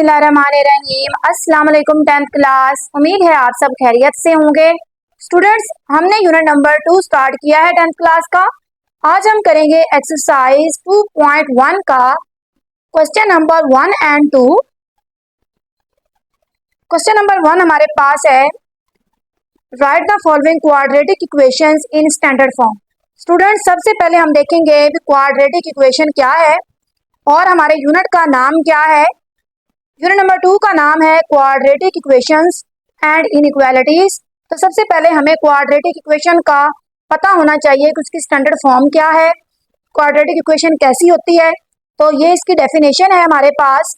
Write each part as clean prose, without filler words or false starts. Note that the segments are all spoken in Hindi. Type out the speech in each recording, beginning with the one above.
बिस्मिल्लाहिर्रहमानिर्रहीम। अस्सलाम वालेकुम 10th क्लास। उम्मीद है आप सब खैरियत से होंगे। स्टूडेंट्स, हमने यूनिट नंबर 2 स्टार्ट किया है 10th क्लास का। आज हम करेंगे एक्सरसाइज 2.1 का question number 1 and 2। Question number 1 हमारे पास है, right the following quadratic equations in standard form. Students, सबसे पहले हम देखेंगे क्वाड्रेटिक इक्वेशन क्या है और हमारे यूनिट का नाम क्या है। यूनिट नंबर 2 का नाम है क्वाड्रेटिक इक्वेशंस एंड इनइक्वालिटीज। तो सबसे पहले हमें क्वाड्रेटिक इक्वेशन का पता होना चाहिए कि उसकी स्टैंडर्ड फॉर्म क्या है, क्वाड्रेटिक इक्वेशन कैसी होती है। तो ये इसकी डेफिनेशन है हमारे पास।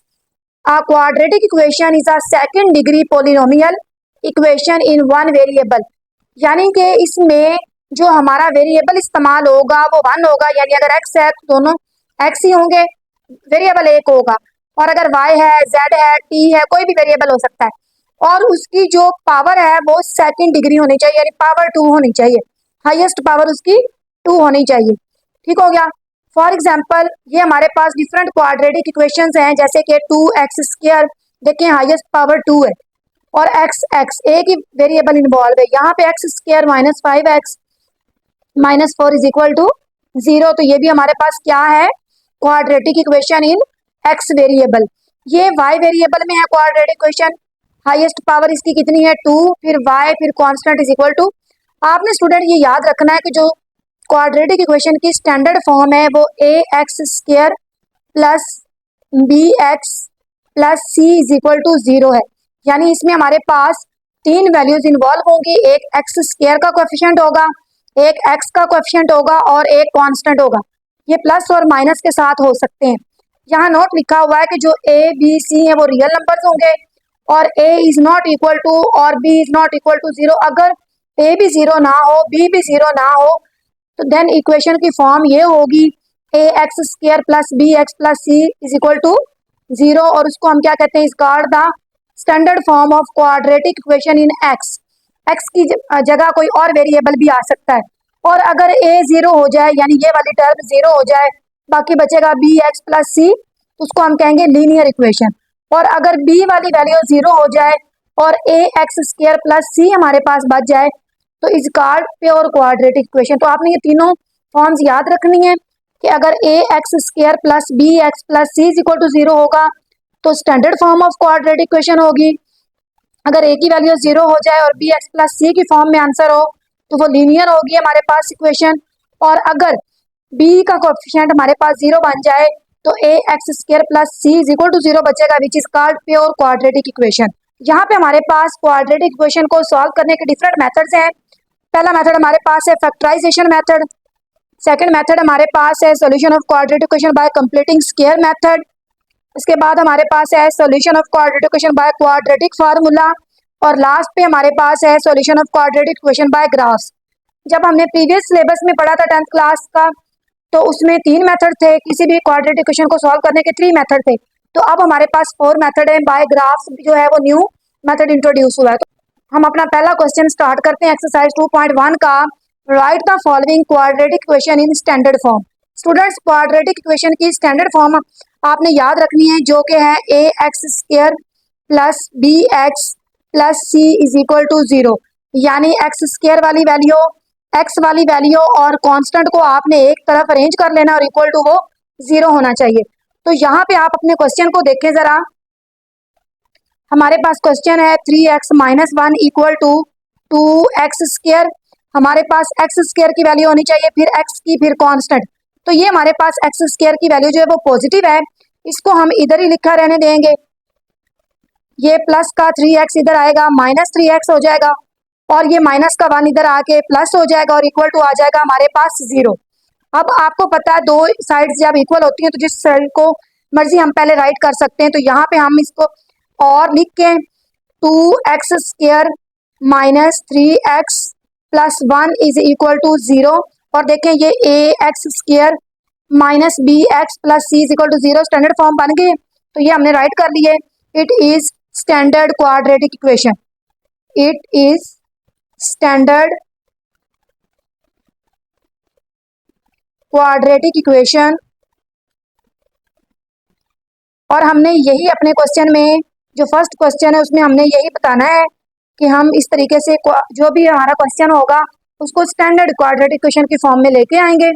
A quadratic equation is a second degree polynomial equation in one variable. यानी कि इसमें जो हमारा वेरिएबल इस्तेमाल होगा वो वन होगा, यानी अगर एक्स है तो दोनों एक्स ही होंगे, वेरिएबल एक होगा। और अगर y है, z है, t है, कोई भी वेरिएबल हो सकता है। और उसकी जो पावर है वो सेकंड डिग्री होनी चाहिए, यानी पावर 2 होनी चाहिए, हाईएस्ट पावर उसकी 2 होनी चाहिए। ठीक हो गया। फॉर एग्जाम्पल ये हमारे पास डिफरेंट क्वाड्रेटिक इक्वेशंस हैं, जैसे कि 2x²। देखिए हाईएस्ट पावर 2 है और x एक ही वेरिएबल इन्वॉल्व है। यहाँ पे x² minus 5x minus 4 is equal to 0। तो ये भी हमारे पास क्या है, quadratic equation in x variable. ये y वेरिएबल में है क्वाड्रेटिक इक्वेशन। हाईएस्ट पावर इसकी कितनी है 2, फिर y, फिर कांस्टेंट इज इक्वल टू। आपने स्टूडेंट ये याद रखना है कि जो क्वाड्रेटिक इक्वेशन की स्टैंडर्ड फॉर्म है वो ax² plus bx plus c is equal to 0 है। यानी इसमें हमारे पास तीन वैल्यूज इन्वॉल्व होंगी। एक x² का कोएफिशिएंट होगा, एक x का कोएफिशिएंट होगा और एक कांस्टेंट होगा। ये प्लस और माइनस के साथ हो सकते हैं। यहाँ नोट लिखा हुआ है कि जो a b c है वो रियल नंबर्स होंगे और a is not equal to और b is not equal to 0। अगर a भी 0 ना हो, b भी 0 ना हो, तो देन इक्वेशन की फॉर्म ये होगी ax² plus bx plus c is equal to 0। और उसको हम क्या कहते हैं, is called the standard form of quadratic equation in x। x की जगह कोई और वेरिएबल भी आ सकता है। और अगर a 0 हो जाए, यानी ये वाली टर्म 0 हो जाए, बाकी बचेगा bx प्लस c, उसको हम कहेंगे लीनियर इक्वेशन। और अगर b वाली वैल्यू 0 हो जाए और ax² प्लस c हमारे पास बच जाए तो is called pure quadratic equation. तो आपने ये तीनों फॉर्म्स याद रखनी है कि अगर ax² plus bx plus c is equal to 0 होगा तो standard form of quadratic equation होगी। अगर a की वैल्यू 0 हो जाए और bx प्लस c की फॉर्म में आंसर हो तो वो लीनियर होगी हमारे पास इक्वेशन। और अगर b का कोएफिशिएंट हमारे पास 0 बन जाए तो ax² plus c is equal to 0 बचेगा, which is called pure quadratic equation. यहाँ पे हमारे पास क्वाड्रेटिक इक्वेशन को सॉल्व करने के डिफरेंट मेथड्स हैं। पहला मेथड हमारे पास है फैक्टराइजेशन मेथड। सेकंड मेथड हमारे पास है solution of quadratic equation by completing square method. इसके बाद हमारे पास है solution of quadratic equation by quadratic formula. और लास्ट पे हमारे पास है solution of quadratic equation by graphs. जब हमने प्रीवियस सिलेबस में पढ़ा था 10th क्लास का, तो उसमें 3 मेथड थे, किसी भी क्वाड्रेटिक इक्वेशन को सॉल्व करने के 3 मेथड थे। तो अब हमारे पास 4 मेथड है। बाय ग्राफ्स जो है वो न्यू मेथड इंट्रोड्यूस हुआ है। तो हम अपना पहला क्वेश्चन स्टार्ट करते हैं एक्सरसाइज 2.1 का। Write the following quadratic equation in standard form. Students, quadratic equation की स्टैंडर्ड फॉर्म आपने याद रखनी है, जो कि है ax² plus bx plus c is equal to 0। यानी x² वाली वैल्यू, x वाली वैल्यू और कांस्टेंट को आपने एक तरफ अरेंज कर लेना और इक्वल टू वो 0 होना चाहिए। तो यहाँ पे आप अपने क्वेश्चन को देखें जरा। हमारे पास क्वेश्चन है 3x minus 1 equal to 2x²। हमारे पास x² की वैल्यू होनी चाहिए, फिर x की, फिर कांस्टेंट। तो ये हमारे पास x² की वैल्यू जो है वो पॉजिटिव है, इसको हम इधर ही लिखा रहने देंगे। ये प्लस का 3x इधर आएगा, माइनस 3x हो जाएगा, और ये माइनस का 1 इधर आके प्लस हो जाएगा और इक्वल टू आ जाएगा हमारे पास 0। अब आपको पता है दो साइड्स जब इक्वल होती हैं तो जिस साइड को मर्जी हम पहले राइट कर सकते हैं। तो यहाँ पे हम इसको और लिख के 2x² minus 3x plus 1 is equal to 0। और देखें ये ax² minus bx plus c is equal to 0 standard form बन गए। तो ये हमने राइट कर लिए। It is standard quadratic equation. It is standard quadratic equation और हमने यही अपने क्वेश्चन में, जो फर्स्ट क्वेश्चन है उसमें हमने यही बताना है कि हम इस तरीके से जो भी हमारा क्वेश्चन होगा उसको स्टैंडर्ड क्वाड्रेटिक इक्वेशन की फॉर्म में लेके आएंगे।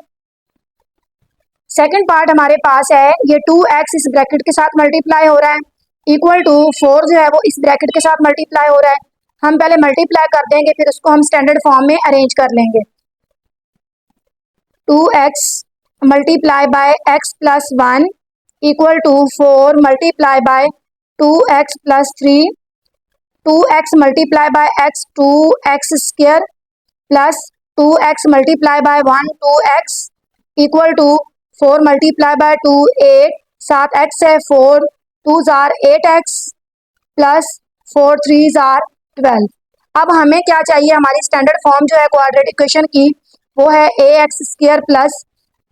सेकंड पार्ट हमारे पास है, ये 2x इस ब्रैकेट के साथ मल्टीप्लाई हो रहा है, इक्वल टू 4 जो है वो इस ब्रैकेट के साथ मल्टीप्लाई हो रहा है। हम पहले मल्टीप्लाई कर देंगे, फिर उसको हम स्टैंडर्ड फॉर्म में अरेंज कर लेंगे। 2x multiply by x plus 1 equal to 4 multiply by 2x plus 3, 2x multiply by x 2x square plus 2x multiply by 1 2x equal to 4 multiply by 2 8, 7x है 4 2 जार 8x प्लस 4 3 जार 12। अब हमें क्या चाहिए, हमारी स्टैंडर्ड फॉर्म जो है क्वाड्रेटिक इक्वेशन की वो है ax square plus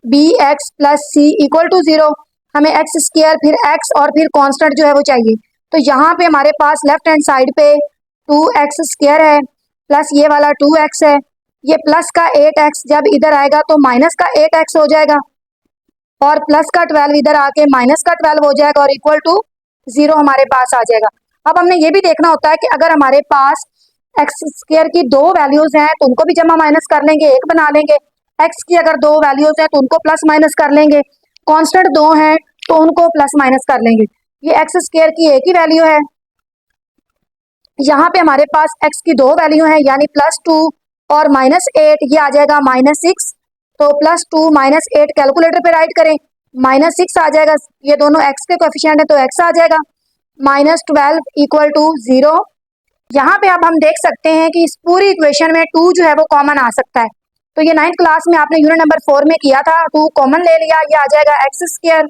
bx plus c equal to 0। हमें x स्क्वायर फिर x और फिर कांस्टेंट जो है वो चाहिए। तो यहाँ पे हमारे पास लेफ्ट हैंड साइड पे 2x स्क्वायर है प्लस ये वाला 2x है, ये प्लस का 8x जब इधर आएगा तो माइनस का 8x हो जाएगा और प्लस का 12 इधर आके माइनस का 12 हो जाएगा और इक्वल टू 0 हमारे पास आ जाएगा। अब हमने ये भी देखना होता है कि अगर हमारे पास एक्स स्क्वायर की दो वैल्यूज हैं तो उनको भी जमा माइनस कर लेंगे, एक बना लेंगे। एक्स की अगर दो वैल्यूज हैं तो उनको प्लस माइनस कर लेंगे। कांस्टेंट दो हैं तो उनको प्लस माइनस कर लेंगे। ये एक्स स्क्वायर की एक ही वैल्यू है, यहाँ पे हमारे पास एक्स की दो वैल्यू है यानी +2 और -8, ये आ जाएगा -6। तो +2 -8 कैलकुलेटर पे राइट करें, -6 आ जाएगा। ये दोनों एक्स के कोएफिशिएंट है तो एक्स आ जाएगा। -12 इक्वल टू 0। यहाँ पे अब हम देख सकते हैं कि इस पूरी इक्वेशन में 2 जो है वो कॉमन आ सकता है। तो ये 9th क्लास में आपने यूनिट नंबर 4 में किया था, 2 कॉमन ले लिया, ये आ जाएगा एक्स स्क्वायर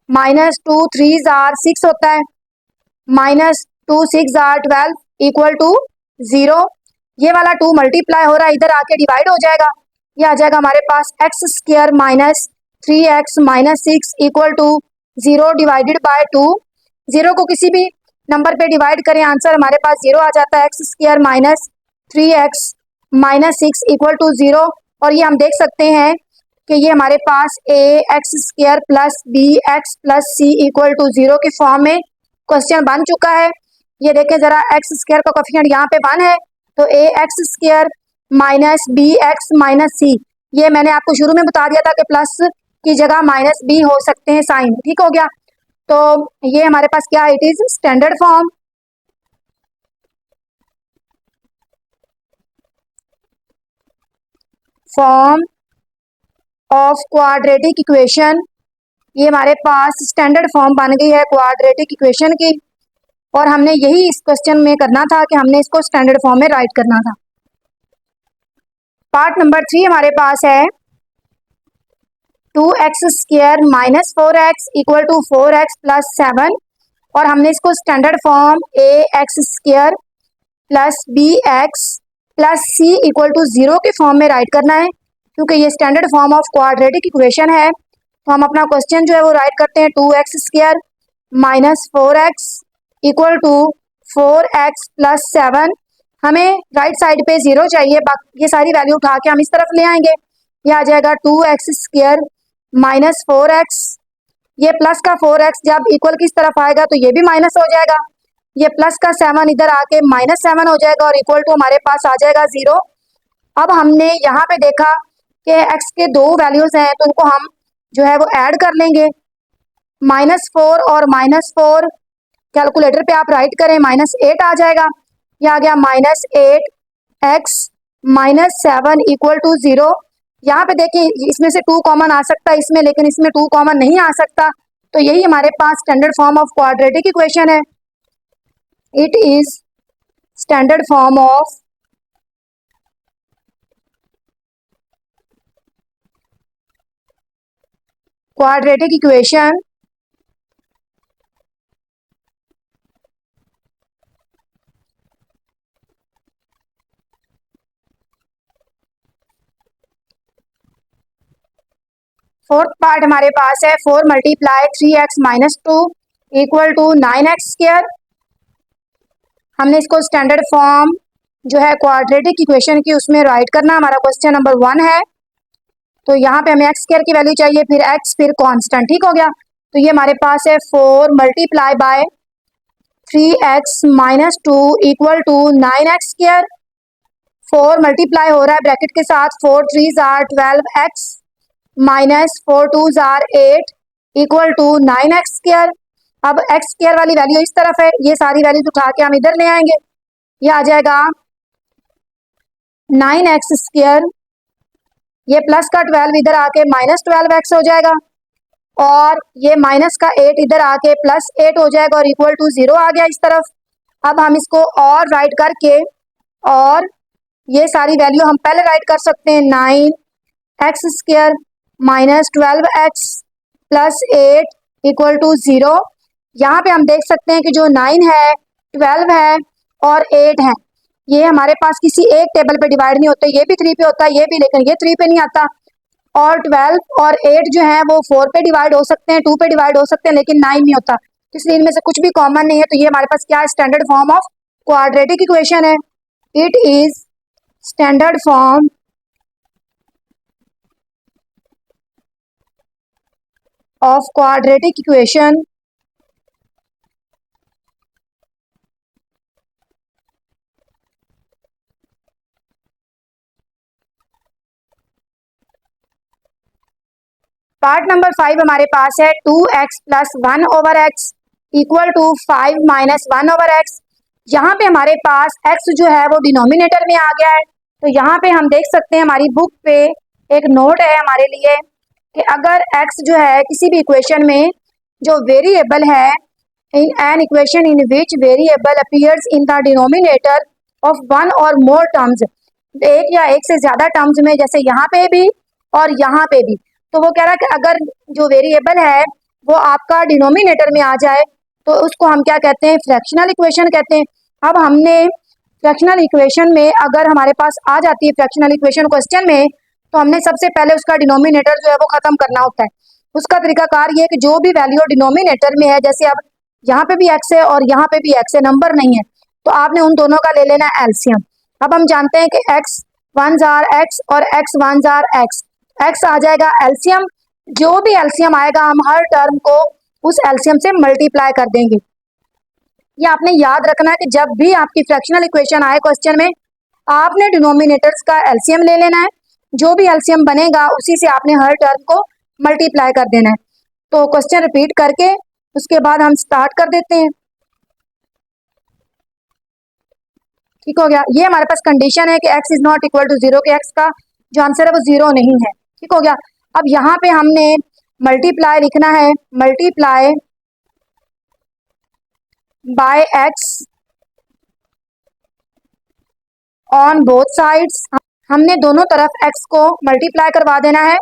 -2 3 जार 6 होता है, -2 6 जार 12 इक्वल टू 0। ये वाला 2 मल्टीप्लाई हो रहा है, इधर आके डिवाइड हो जाएगा, ये आ जाएगा हमारे पास x square -3x -6 equal to 0 divided by 2। 0 को किसी भी नंबर पे डिवाइड करें, आंसर हमारे पास 0 आ जाता है। X square -3x -6 equal to 0। और ये हम देख सकते हैं कि ये हमारे पास a x square plus b x plus c equal to 0 की फॉर्म में क्वेश्चन बन चुका है। ये देखें जरा, एक्स स्क्वायर का कोएफिशिएंट यहाँ पे 1 है तो a x square minus b x minus c, ये मैंने आपको शुरू में बता दिया था कि प्लस की जगह -b हो सकते हैं साइन, ठीक हो गया। तो ये हमारे पास क्या है, it is standard form. Form of quadratic equation, ये हमारे पास स्टैंडर्ड फॉर्म बन गई है क्वाड्रेटिक इक्वेशन की। और हमने यही इस क्वेश्चन में करना था कि हमने इसको स्टैंडर्ड फॉर्म में राइट करना था। पार्ट नंबर 3 हमारे पास है 2x square -4x equal to 4x plus 7। और हमने इसको standard form ax square plus bx plus c equal to 0 के फॉर्म में राइट करना है, क्योंकि ये standard form of quadratic equation है। तो हम अपना क्वेश्चन जो है वो राइट करते हैं 2x square -4x equal to 4x plus 7। हमें राइट साइड पे 0 चाहिए, बाकी ये सारी वैल्यू उठा के हम इस तरफ ले आएंगे, ये आ जाएगा 2x स्क्वायर -4x। ये प्लस का 4x जब इक्वल किस तरफ आएगा तो ये भी माइनस हो जाएगा, ये प्लस का 7 इधर आके -7 हो जाएगा और इक्वल टू हमारे पास आ जाएगा 0। अब हमने यहाँ पे देखा कि x के दो वैल्यूज हैं तो उनको हम जो है वो ऐड कर लेंगे, -4 और -4 कैलकुलेटर पे आप राइट करें, -8 आ जाएगा। ये आ गया -8x -7 इक्वल टू 0। यहाँ पे देखिए इसमें से 2 कॉमन आ सकता है इसमें, लेकिन इसमें 2 कॉमन नहीं आ सकता। तो यही हमारे पास standard form of quadratic equation है। It is standard form of quadratic equation fourth part हमारे पास है 4 multiply 3x -2 equal to 9x square. हमने इसको स्टैंडर्ड फॉर्म जो है क्वाड्रेटिक इक्वेशन की उसमें राइट करना, हमारा क्वेश्चन नंबर 1 है। तो यहाँ पे हमें एक्स स्क्वायर की वैल्यू चाहिए, फिर एक्स, फिर कांस्टेंट, ठीक हो गया। तो ये हमारे पास है 4 multiply by 3x minus 2 equal to 9x²। 4 multiply हो रहा है ब्रैकेट के साथ, 4 3s are 12x minus 4 2s are 8 equal to 9x²। अब x² वाली वैल्यू इस तरफ है, ये सारी वैल्यूज उठा के हम इधर ले आएंगे, ये आ जाएगा 9x², ये प्लस का 12 इधर आके माइनस 12x हो जाएगा, और ये माइनस का 8 इधर आके प्लस 8 हो जाएगा, और इक्वल टू 0 आ गया इस तरफ। अब हम इसको और राइट करके, और ये सारी वैल्यू हम पहले राइट कर सकते हैं, 9x² minus 12x plus 8 equal to 0। यहाँ पे हम देख सकते हैं कि जो 9 है, 12 है और 8 है, ये हमारे पास किसी एक टेबल पे डिवाइड नहीं होते, ये भी 3 पे होता है, ये भी, लेकिन ये 3 पे नहीं आता। और 12 और 8 जो है वो 4 पे डिवाइड हो सकते हैं, 2 पे डिवाइड हो सकते हैं, लेकिन 9 नहीं होता, इसलिए इनमें से कुछ भी कॉमन नहीं है। तो ये हमारे पास क्या है, standard form of quadratic equation है। It is standard form of quadratic equation part number 5 हमारे पास है 2x plus 1/x equal to 5 minus 1/x। यहाँ पे हमारे पास x जो है वो डिनोमिनेटर में आ गया है। तो यहाँ पे हम देख सकते हैं, हमारी बुक पे एक नोट है हमारे लिए कि अगर x जो है किसी भी इक्वेशन में जो वेरिएबल है, in an equation in which variable appears in the denominator of one और मोर टर्म्स, एक या एक से ज्यादा टर्म्स में, जैसे यहाँ पे भी और यहाँ पे भी। तो वो कह रहा है कि अगर जो वेरिएबल है वो आपका डिनोमिनेटर में आ जाए तो उसको हम क्या कहते हैं, फ्रैक्शनल इक्वेशन कहते हैं। अब हमने फ्रैक्शनल इक्वेशन में अगर हमारे पास आ जाती है फ्रैक्शनल इक्वेशन क्वेश्चन में, तो हमने सबसे पहले उसका डिनोमिनेटर जो है वो खत्म करना होता है। उसका तरीकाकार ये है कि जो भी वैल्यू डिनोमिनेटर में है, जैसे अब यहाँ पे भी एक्स है और यहाँ पे भी एक्स है, नंबर नहीं है, तो आपने उन दोनों का ले लेना है एलसीएम। अब हम जानते हैं कि एक्स वन जार एक्स और एक्स वन जार एक्स, एक्स आ जाएगा एलसीएम, जो भी एलसीएम आएगा हम हर टर्म को उस एलसीएम से मल्टीप्लाई कर देंगे। ये आपने याद रखना है कि जब भी आपकी फ्रैक्शनल इक्वेशन आए क्वेश्चन में, आपने डिनोमिनेटर्स का एलसीएम ले लेना है, जो भी एलसीएम बनेगा उसी से आपने हर टर्म को मल्टीप्लाई कर देना है। तो क्वेश्चन रिपीट करके उसके बाद हम स्टार्ट कर देते हैं। ठीक हो गया, ये हमारे पास कंडीशन है कि x is not equal to 0, कि x का जो आंसर है वो 0 नहीं है। ठीक हो गया, अब यहाँ पे हमने मल्टीप्लाई लिखना है, multiply by x on both sides. हमने दोनों तरफ x को मल्टीप्लाई करवा देना है।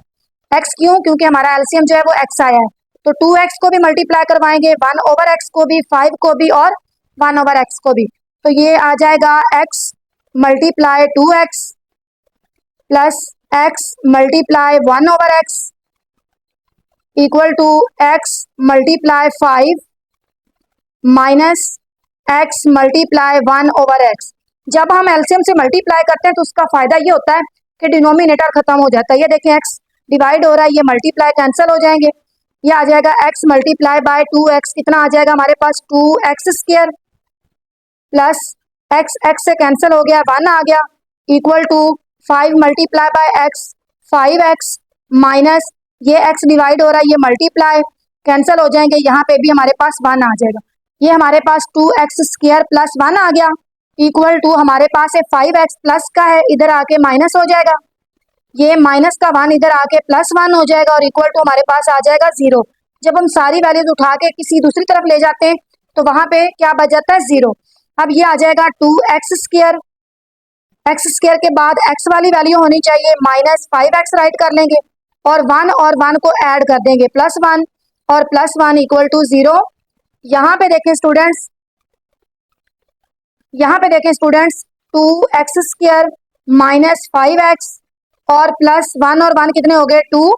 x क्यों, क्योंकि हमारा एलसीएम जो है वो x आया है, तो 2x को भी मल्टीप्लाई करवाएंगे, 1/x को भी, 5 को भी और 1/x को भी। तो ये आ जाएगा x मल्टीप्लाई 2x प्लस x multiply 1/x equal to x multiply 5 minus x multiply 1/x। जब हम एलसीएम से मल्टीप्लाई करते हैं तो उसका फायदा ये होता है कि डिनोमिनेटर खत्म हो जाता है। ये देखें, x डिवाइड हो रहा है, ये मल्टीप्लाई कैंसिल हो जाएंगे, ये आ जाएगा x मल्टीप्लाई बाय 2x, कितना आ जाएगा हमारे पास 2x² प्लस x से कैंसिल हो गया, 1 आ गया, equal to 5 multiply by x 5x minus ये x डिवाइड हो रहा है, ये मल्टीप्लाई कैंसिल हो जाएंगे, यहाँ पे भी हमारे पास 1 आ जाएगा, ये हमारे पास 2x² प्लस 1 आ गया, इक्वल टू हमारे पास है 5x प्लस का है, इधर आके माइनस हो जाएगा, ये माइनस का 1 इधर आके प्लस 1 हो जाएगा, और इक्वल टू हमारे पास आ जाएगा 0। जब हम सारी वैल्यूज उठा के किसी दूसरी तरफ ले जाते हैं तो वहां पे क्या बच जाता है, 0। अब ये आ जाएगा 2x², x² के बाद x वाली वैल्यू होनी चाहिए, माइनस 5x राइट कर लेंगे, और 1 को ऐड कर देंगे, +1 और +1 इक्वल टू 0। यहाँ पे देखें स्टूडेंट्स, यहाँ पे देखें स्टूडेंट्स, 2x² माइनस 5x और +1 और 1 कितने हो गए, 2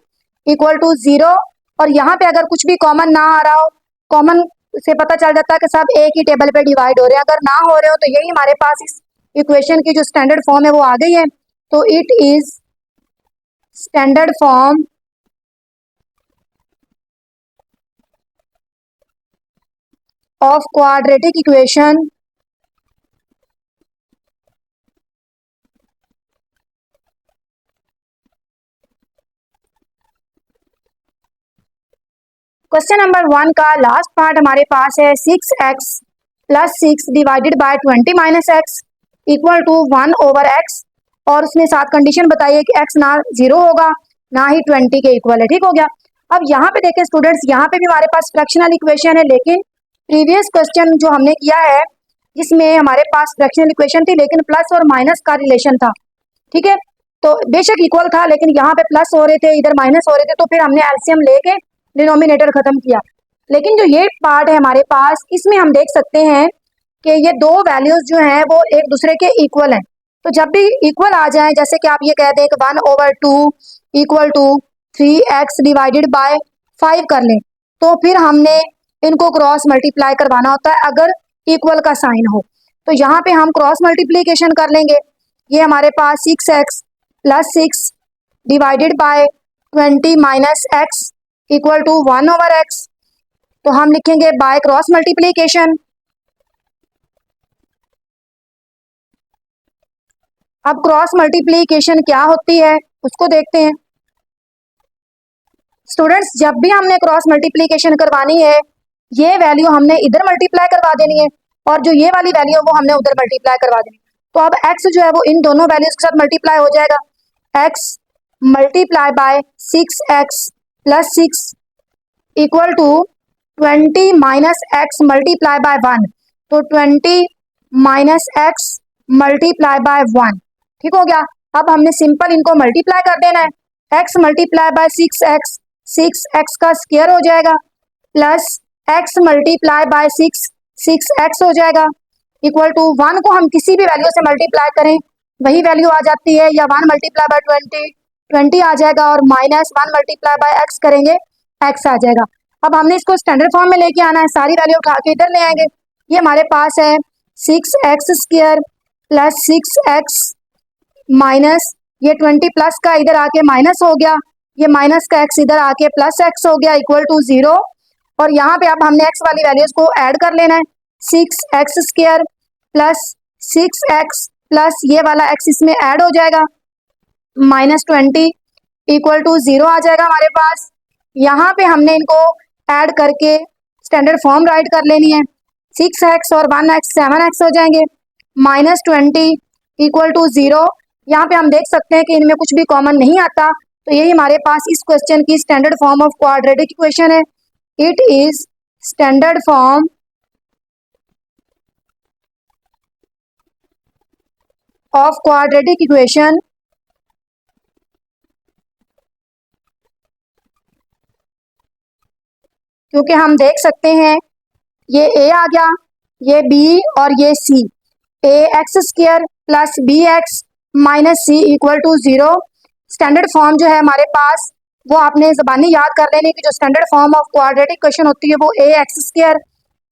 इक्वल टू 0। और यहाँ पे अगर कुछ भी कॉमन ना आ रहा हो, कॉमन से पता चल जाता है कि सब एक ही टेबल पे डिवाइड हो रहे हैं, अगर ना हो रहे हो तो यही हमारे पास इस इक्वेशन की जो स्टैंडर्ड फॉर्म है वो आ गई है। तो it is standard form of quadratic equation question number 1 का लास्ट पार्ट हमारे पास है 6x plus 6 divided by 20 minus x equal to 1/x और उसने साथ कंडीशन बताई है कि x ना 0 होगा ना ही 20 के इक्वल है। ठीक हो गया। अब यहाँ पे देखें स्टूडेंट्स, यहाँ पे भी हमारे पास फ्रैक्शनल इक्वेशन है, लेकिन प्रीवियस क्वेश्चन जो हमने किया है जिसमें हमारे पास फ्रैक्शनल इक्वेशन थी लेकिन प्लस और माइनस का रिलेशन था। ठीक है, तो बेशक इक्वल था लेकिन यहाँ पे प्लस हो रहे थे, इधर माइनस हो रहे थे, तो फिर हमने एलसीएम लेके डिनोमिनेटर खत्म किया। लेकिन जो ये पार्ट है हमारे पास, इसमें हम देख सकते हैं कि ये दो वैल्यूज जो हैं वो एक दूसरे के इक्वल हैं। तो जब भी इक्वल आ जाए, जैसे कि आप ये कह दें कि 1/2 equal to 3x divided by 5 कर लें, तो फिर हमने इनको क्रॉस मल्टीप्लाई करवाना होता है अगर इक्वल का साइन हो। तो यहाँ पे हम क्रॉस मल्टीप्लीकेशन कर लेंगे। ये हमारे पास 6x plus 6 divided by 20 minus x equal to 1/x। तो हम लिखेंगे बाय क्रॉस मल्टीप्लीकेशन। अब क्रॉस मल्टीप्लीकेशन क्या होती है उसको देखते हैं। स्टूडेंट्स, जब भी हमने क्रॉस मल्टीप्लीकेशन करवानी है, ये वैल्यू हमने इधर मल्टीप्लाई करवा देनी है और जो ये वाली वैल्यू है वो हमने उधर मल्टीप्लाई करवा देनी है। तो अब x जो है वो इन दोनों वैल्यूज के साथ मल्टीप्लाई हो जाएगा। x multiply by 6x plus 6 equal to 20 minus x multiply by 1। तो 20 माइनस एक्स मल्टीप्लाई बाय 1। ठीक हो गया। अब हमने सिंपल इनको मल्टीप्लाई कर देना है। x multiply by 6x, 6x का स्क्वायर हो जाएगा, plus x multiply bye 6, 6x हो जाएगा, इक्वल टू 1 को हम किसी भी वैल्यू से मल्टीप्लाई करें वही वैल्यू आ जाती है, या 1 मल्टीप्लाई बाय 20 आ जाएगा, और माइनस 1 मल्टीप्लाई बाय x करेंगे x आ जाएगा। अब हमने इसको स्टैंडर्ड फॉर्म में लेके आना है, सारी वैल्यू उठा के इधर ले आएंगे। ये हमारे पास है 6x square plus 6x minus ये 20 प्लस का इधर आके माइनस हो गया, ये माइनस का x इधर आके प्लस x हो गया, इक्वल टू 0। और यहाँ पे अब हमने x वाली वैल्यूज को ऐड कर लेना है। 6x square plus 6x plus ये वाला x इसमें ऐड हो जाएगा, माइनस 20 इक्वल टू 0 आ जाएगा हमारे पास। यहाँ पे हमने इनको ऐड करके स्टैंडर्ड फॉर्म राइट कर लेनी है। 6x और 1x 7x हो जाएंगे, माइनस 20 इक्वल टू 0। यहाँ पे हम देख सकते हैं कि इनमें कुछ भी कॉमन नहीं आता, तो यही हमारे पास इस क्वेश्चन की standard form of quadratic equation है। It is standard form of quadratic equation क्योंकि हम देख सकते हैं ये a आ गया, ये b और ये c। ax square plus bx minus c equal to 0। Standard form जो है हमारे पास वो आपने ज़बानी याद कर लेने की, जो standard form of quadratic equation होती है वो ax square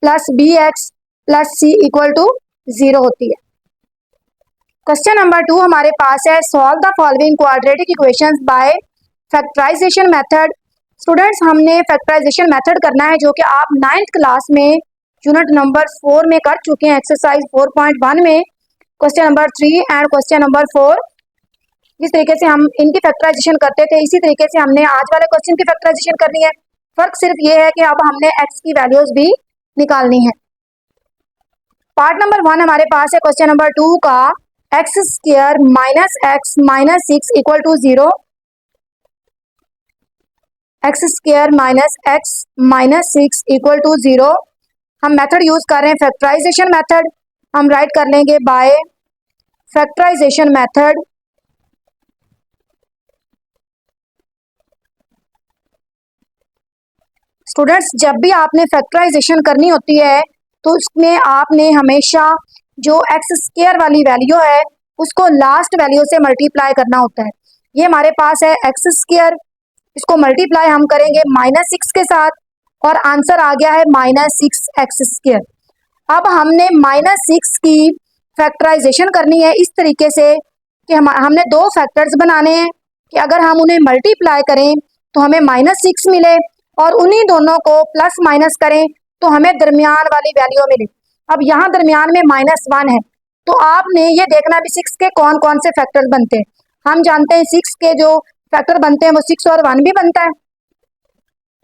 plus bx plus c equal to 0 होती है। क्वेश्चन नंबर 2 हमारे पास है solve the following quadratic equations by factorisation method. Students, हमने फैक्टराइजेशन मेथड करना है जो कि आप 9th क्लास में यूनिट नंबर 4 में कर चुके हैं, एक्सरसाइज 4.1 में question number 3 and question number 4। जिस तरीके से हम इनकी फैक्टराइजेशन करते थे इसी तरीके से हमने आज वाले क्वेश्चन की फैक्टराइजेशन करनी है। फर्क सिर्फ ये है कि अब हमने x की वैल्यूज भी निकालनी है। पार्ट नंबर 1 हमारे पास है क्वेश्चन नंबर 2 का x square minus x minus 6 equal to 0। X square minus x minus 6 equal to 0। हम मेथड यूज कर रहे हैं फैक्टराइजेशन मेथड। हम राइट कर लेंगे बाय फैक्टराइजेशन मेथड। स्टूडेंट्स, जब भी आपने फैक्टराइजेशन करनी होती है तो उसमें आपने हमेशा जो एक्स स्क्वायर वाली वैल्यू है उसको लास्ट वैल्यू से मल्टीप्लाई करना होता है। ये हमारे पास है एक्स स्क्वायर, इसको मल्टीप्लाई हम करेंगे माइनस 6 के साथ और आंसर आ गया है माइनस 6x स्क्वायर। अब हमने माइनस 6 की फैक्टराइजेशन करनी है इस तरीके से कि हमने दो फैक्टर्स बनाने हैं कि अगर हम उन्हें मल्टीप्लाई करें तो हमें माइनस 6 मिले और उन्हीं दोनों को प्लस माइनस करें तो हमें दरमियान वाली वैल्यू मिली। अब यहाँ दरमियान में -1 है, तो आपने ये देखना भी 6 के कौन कौन से फैक्टर बनते हैं। हम जानते हैं 6 के जो फैक्टर बनते हैं वो 6 और 1 भी बनता है।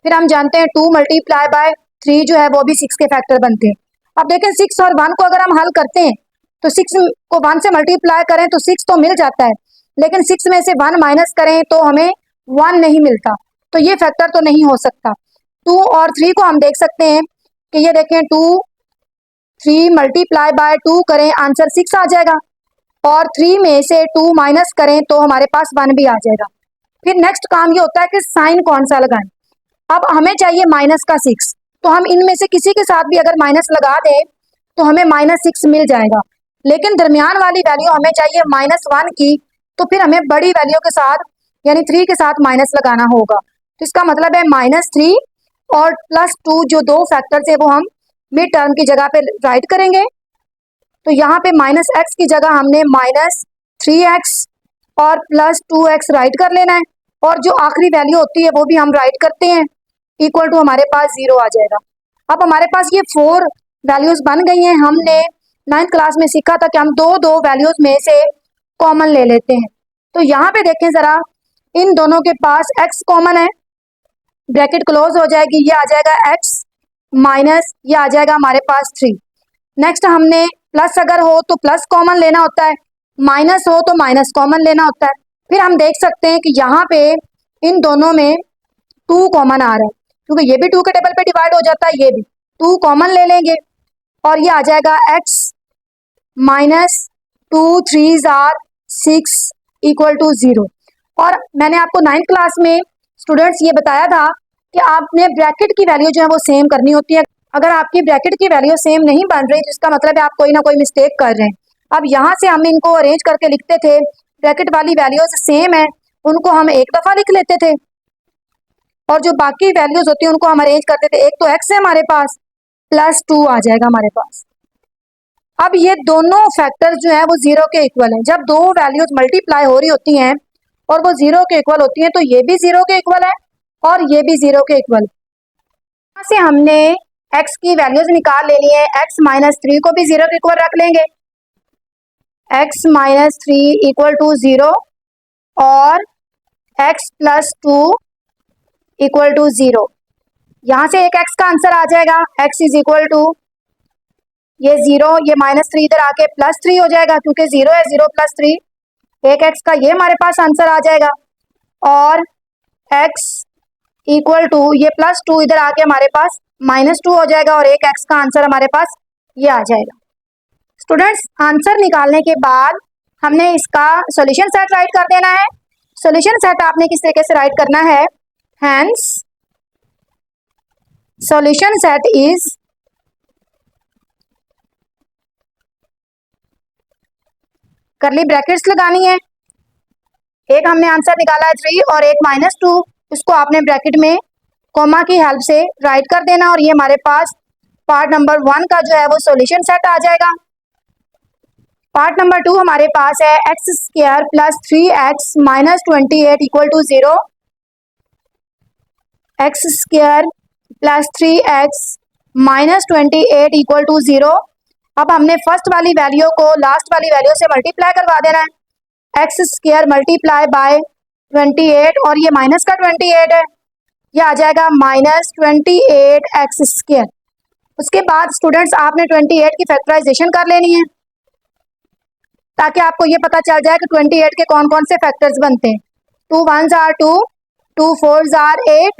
फिर हम जानते हैं 2 मल्टीप्लाई बाय 3 जो है वो भी 6 के फैक्टर बनते हैं। अब देखें 6 और 1 को अगर हम हल करते हैं तो 6 को 1 से मल्टीप्लाई करें तो 6 तो मिल जाता है, लेकिन 6 में से 1 माइनस करें तो हमें 1 नहीं मिलता, तो ये फैक्टर तो नहीं हो सकता। 2 और 3 को हम देख सकते हैं कि ये देखें 2 3 मल्टीप्लाई बाय 2 करें, आंसर 6 आ जाएगा, और 3 में से 2 माइनस करें तो हमारे पास 1 भी आ जाएगा। फिर नेक्स्ट काम ये होता है कि साइन कौन सा लगाएं। अब हमें चाहिए -6, तो हम इनमें से किसी के साथ भी अगर माइनस लगा दें तो हमें -6 मिल जाएगा, लेकिन दरमियान वाली वैल्यू हमें चाहिए -1 की, तो फिर हमें बड़ी वैल्यू के साथ यानी 3 के साथ माइनस लगाना होगा। तो इसका मतलब है -3 और +2 जो दो फैक्टर्स है वो हम मिड टर्म की जगह पे राइट करेंगे। तो यहाँ पे -x की जगह हमने -3x और +2x राइट कर लेना है, और जो आखिरी वैल्यू होती है वो भी हम राइट करते हैं, इक्वल टू हमारे पास 0 आ जाएगा। अब हमारे पास ये 4 वैल्यूज बन गई हैं। हमने 9th क्लास में सीखा था कि हम दो वैल्यूज में से कॉमन ले लेते हैं। तो यहाँ पे देखें जरा, इन दोनों के पास x कॉमन है, ब्रैकेट क्लोज हो जाएगी, ये आ जाएगा x माइनस ये आ जाएगा हमारे पास 3। नेक्स्ट हमने प्लस अगर हो तो प्लस कॉमन लेना होता है, माइनस हो तो माइनस कॉमन लेना होता है। फिर हम देख सकते हैं कि यहाँ पे इन दोनों में 2 कॉमन आ रहा है, क्योंकि ये भी 2 के टेबल पे डिवाइड हो जाता है, ये भी 2 कॉमन ले लेंगे, और ये आ जाएगा x minus 2 3 are 6 equal to 0। और मैंने आपको 9th क्लास में स्टूडेंट्स ये बताया था कि आपने ब्रैकेट की वैल्यू जो है वो सेम करनी होती है। अगर आपकी ब्रैकेट की वैल्यू सेम नहीं बन रही तो इसका मतलब है आप कोई ना कोई मिस्टेक कर रहे हैं। अब यहाँ से हम इनको अरेंज करके लिखते थे, ब्रैकेट वाली वैल्यूज सेम है उनको हम एक दफा लिख लेते थे, और जो बाकी वैल्यूज होती है उनको हम अरेंज करते थे। एक तो x है हमारे पास, +2 आ जाएगा हमारे पास। अब ये दोनों फैक्टर्स जो है वो 0 के इक्वल हैं। जब दो वैल्यूज मल्टीप्लाई हो रही होती हैं और वो 0 के इक्वल होती हैं तो ये भी 0 के इक्वल है और ये भी 0 के इक्वल। यहाँ से हमने x की वैल्यूज निकाल लेनी है। x -3 को भी 0 के इक्वल रख लेंगे, x -3 इक्वल टू 0 और x +2 इक्वल टू 0। यहाँ से एक x का आंसर आ जाएगा, x इज इक्वल टू ये 0, ये -3 इधर आके +3 हो जाएगा, क्योंकि 0 है, 0 + 3 एक x का, ये हमारे पास आंसर आ जाएगा। और x इक्वल टू ये +2 इधर आके हमारे पास -2 हो जाएगा, और एक x का आंसर हमारे पास ये आ जाएगा। स्टूडेंट्स, आंसर निकालने के बाद हमने इसका सॉल्यूशन सेट राइट कर देना है। सॉल्यूशन सेट आपने किस तरीके से राइट करना है, hence solution set is curly brackets लगानी है। एक हमने आंसर निकाला है 3 और एक -2, इसको आपने ब्रैकेट में कॉमा की हेल्प से राइट कर देना, और ये हमारे पास पार्ट नंबर 1 का जो है वो सॉल्यूशन सेट आ जाएगा। पार्ट नंबर 2 हमारे पास है x² + 3x - 28 equal to 0, x² + 3x - 28 equal to 0। अब हमने फर्स्ट वाली वैल्यू को लास्ट वाली वैल्यू से मल्टीप्लाई करवा देना है, x² मल्टीप्लाई बाय 28, और ये माइनस का 28 है, ये आ जाएगा -28x²। उसके बाद स्टूडेंट्स आपने 28 की फैक्टराइजेशन कर लेनी है, ताकि आपको ये पता चल जाए कि 28 के कौन कौन से फैक्टर्स बनते हैं। 2 1s are 2, 2 4s are 8,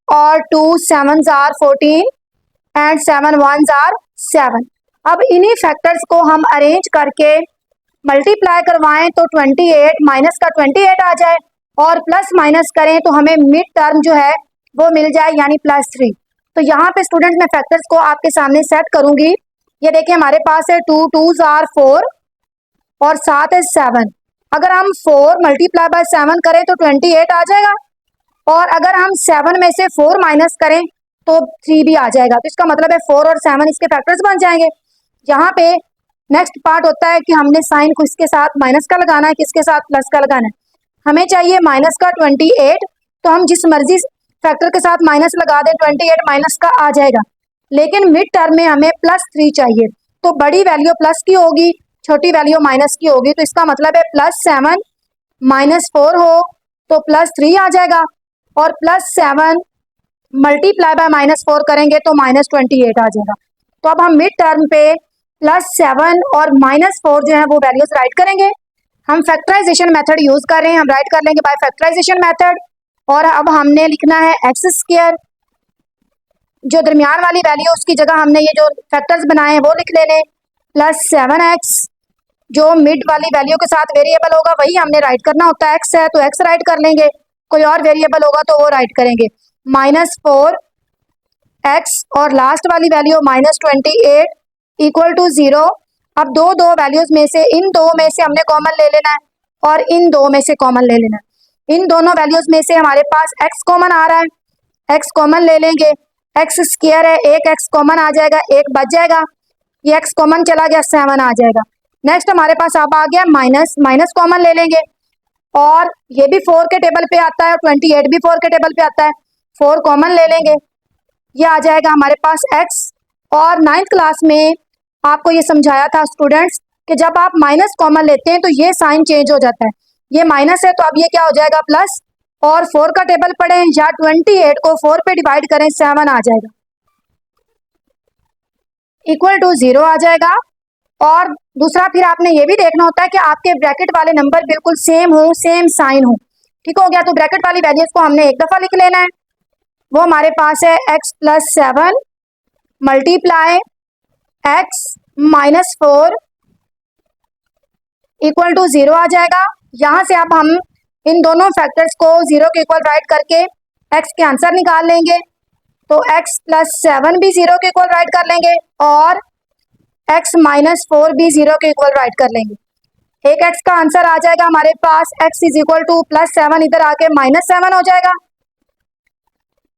और 2 7s are 14 and 7 1s are 7। अब इन्हीं फैक्टर्स को हम अरेंज करके मल्टीप्लाई करवाएं तो 28 माइनस का 28 आ जाए, और प्लस माइनस करें तो हमें मिड टर्म जो है वो मिल जाए, यानी +3। तो यहाँ पे स्टूडेंट मैं फैक्टर्स को आपके सामने सेट करूंगी। ये देखिए हमारे पास है 2 2s are 4 और 7 है 7। अगर हम 4 मल्टीप्लाई बाय 7 करें तो 28 आ जाएगा, और अगर हम 7 में से 4 माइनस करें तो 3 भी आ जाएगा। तो इसका मतलब है 4 और 7 इसके फैक्टर्स बन जाएंगे। यहाँ पे नेक्स्ट पार्ट होता है कि हमने साइन को इसके साथ माइनस का लगाना है, किसके साथ प्लस का लगाना है। हमें चाहिए माइनस का 28, तो हम जिस मर्जी फैक्टर के साथ माइनस लगा दें 28 माइनस का आ जाएगा, लेकिन मिड टर्म में हमें +3 चाहिए, तो बड़ी वैल्यू प्लस की होगी, छोटी वैल्यू माइनस की होगी, तो इसका मतलब है +7 -4 हो तो +3 आ जाएगा, और +7 मल्टीप्लाई बाय -4 करेंगे तो -28 आ जाएगा। तो अब हम मिड टर्म पे +7 और -4 जो है वो वैल्यूज राइट करेंगे। हम फैक्टराइजेशन मेथड यूज कर रहे हैं, हम राइट कर लेंगे बाय फैक्टराइजेशन मेथड। और अब हमने लिखना है x², जो दरमियान वाली वैल्यू उसकी जगह हमने ये जो फैक्टर्स बनाए हैं वो लिख लेने, +7x, जो मिड वाली वैल्यू के साथ वेरिएबल होगा वही हमने राइट करना होता है, x है तो x राइट कर लेंगे, कोई और वेरिएबल होगा तो वो राइट करेंगे, -4x और लास्ट वाली वैल्यू -28 इक्वल टू 0। अब दो वैल्यूज में से इन दो में से हमने कॉमन ले लेना है और इन दो में से कॉमन ले लेना है। इन दोनों वैल्यूज में से हमारे पास x कॉमन आ रहा है, x कॉमन ले लेंगे, x² है, एक x कॉमन आ जाएगा, एक बच जाएगा, ये x कॉमन चला गया, 7 आ जाएगा। नेक्स्ट हमारे पास अब आ गया माइनस कॉमन ले लेंगे, और ये भी 4 के टेबल पे आता है, 28 भी 4 के टेबल पे आता है, 4 कॉमन ले लेंगे, ये आ जाएगा हमारे पास x। और 9th क्लास में आपको ये समझाया था स्टूडेंट्स कि जब आप माइनस कॉमन लेते हैं तो ये साइन चेंज हो जाता है, ये माइनस है तो अब ये क्या हो जाएगा प्लस, और 4 का टेबल पढ़ें या 28 को 4 पे डिवाइड करें, 7 आ जाएगा, इक्वल टू 0 आ जाएगा। और दूसरा फिर आपने ये भी देखना होता है कि आपके ब्रैकेट वाले नंबर बिल्कुल सेम हो, सेम साइन हो, ठीक हो गया। तो ब्रैकेट वाली वैल्यूज को हमने एक दफा लिख लेना है, वो हमारे पास है x+7 multiply x -4 equal to 0 आ जाएगा। यहाँ से अब हम इन दोनों फैक्टर्स को 0 के इक्वल राइट करके x के आंसर निकाल लेंगे, तो x+7 भी 0 के इक्वल राइट कर लेंगे और x -4 भी 0 के इक्वल राइट कर लेंगे। एक x का आंसर आ जाएगा हमारे पास x इज इक्वल टू +7, इधर आके -7 हो जाएगा,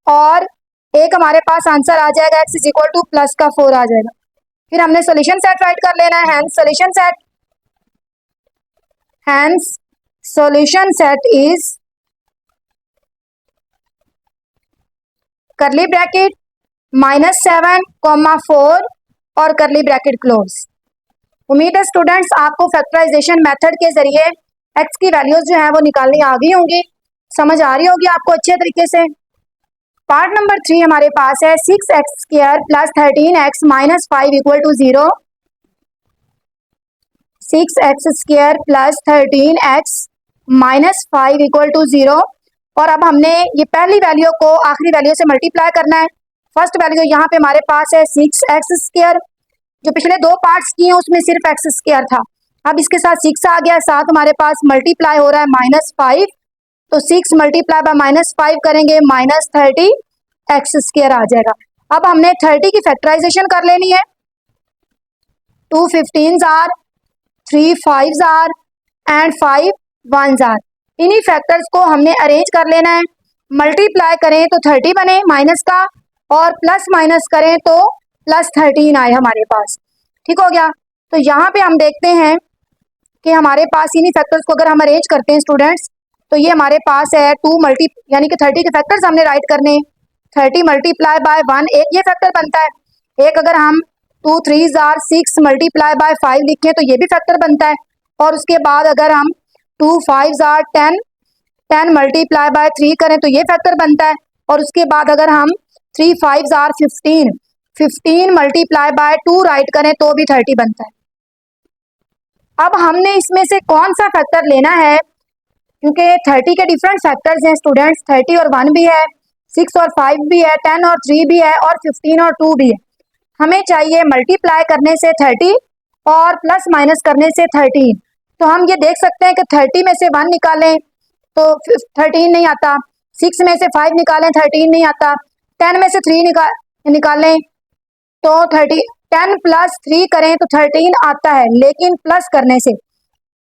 और एक हमारे पास आंसर आ जाएगा x इज इक्वल टू +4 आ जाएगा। फिर हमने सोल्यूशन सेट राइट कर लेना है, hence solution set is curly bracket -7, 4 और करली ब्रैकेट क्लोज। उम्मीद है स्टूडेंट्स आपको फैक्टराइजेशन मेथड के जरिए x की वैल्यूज जो है वो निकालनी आ गई होंगी, समझ आ रही होगी आपको अच्छे तरीके से। पार्ट नंबर 3 हमारे पास है 6x² + 13x - 5 equal to 0, 6x² + 13x - 5 equal to 0। और अब हमने ये पहली वैल्यू को आखिरी वैल्यू से मल्टीप्लाई करना है। फर्स्ट वैल्यू यहाँ पे हमारे पास है 6x², जो पिछले दो पार्ट्स किए हैं उसमें सिर्फ x² था, अब इसके साथ 6 आ गया, साथ हमारे पास मल्टीप्लाई हो रहा है -5, तो 6 मल्टीप्लाई बाय -5 करेंगे, -30x² आ जाएगा। अब हमने 30 की फैक्टराइजेशन कर लेनी है, 2 15s are, 3 5s are and 5 1s are. इन्हीं फैक्टर्स को हमने अरेंज कर लेना है, मल्टीप्लाई करें तो 30 बने माइनस का, और प्लस माइनस करें तो +13 आए हमारे पास, ठीक हो गया। तो यहाँ पे हम देखते हैं कि हमारे पास इन्हीं फैक्टर्स को अगर हम अरेंज करते हैं स्टूडेंट्स, तो ये हमारे पास है 2 मल्टी यानी कि 30 के फैक्टर्स हमने राइट करने, 30 मल्टीप्लाई बाय 1 एक ये फैक्टर बनता है, एक अगर हम 2 3s आर 6 मल्टीप्लाई बाय 5 लिखें तो ये भी फैक्टर बनता है, और उसके बाद अगर हम 2 5s आर 10 मल्टीप्लाई बाय 3 करें तो ये फैक्टर बनता है, और उसके बाद अगर हम 3 5s are 15 multiply by 2 right करें तो भी 30 बनता है। अब हमने इसमें से कौन सा फैक्टर लेना है, क्योंकि 30 के डिफरेंट फैक्टर्स हैं स्टूडेंट्स, 30 और 1 भी है, 6 और 5 भी है, 10 और 3 भी है, और 15 और 2 भी है। हमें चाहिए मल्टीप्लाई करने से 30 और प्लस माइनस करने से 13। तो हम ये देख सकते हैं कि 30 में से 1 निकालें तो 13 नहीं आता, 6 में से 5 निकालें 13 नहीं आता, 10 में से 3 निकालें तो 10 + 3 करें तो 13 आता है, लेकिन प्लस करने से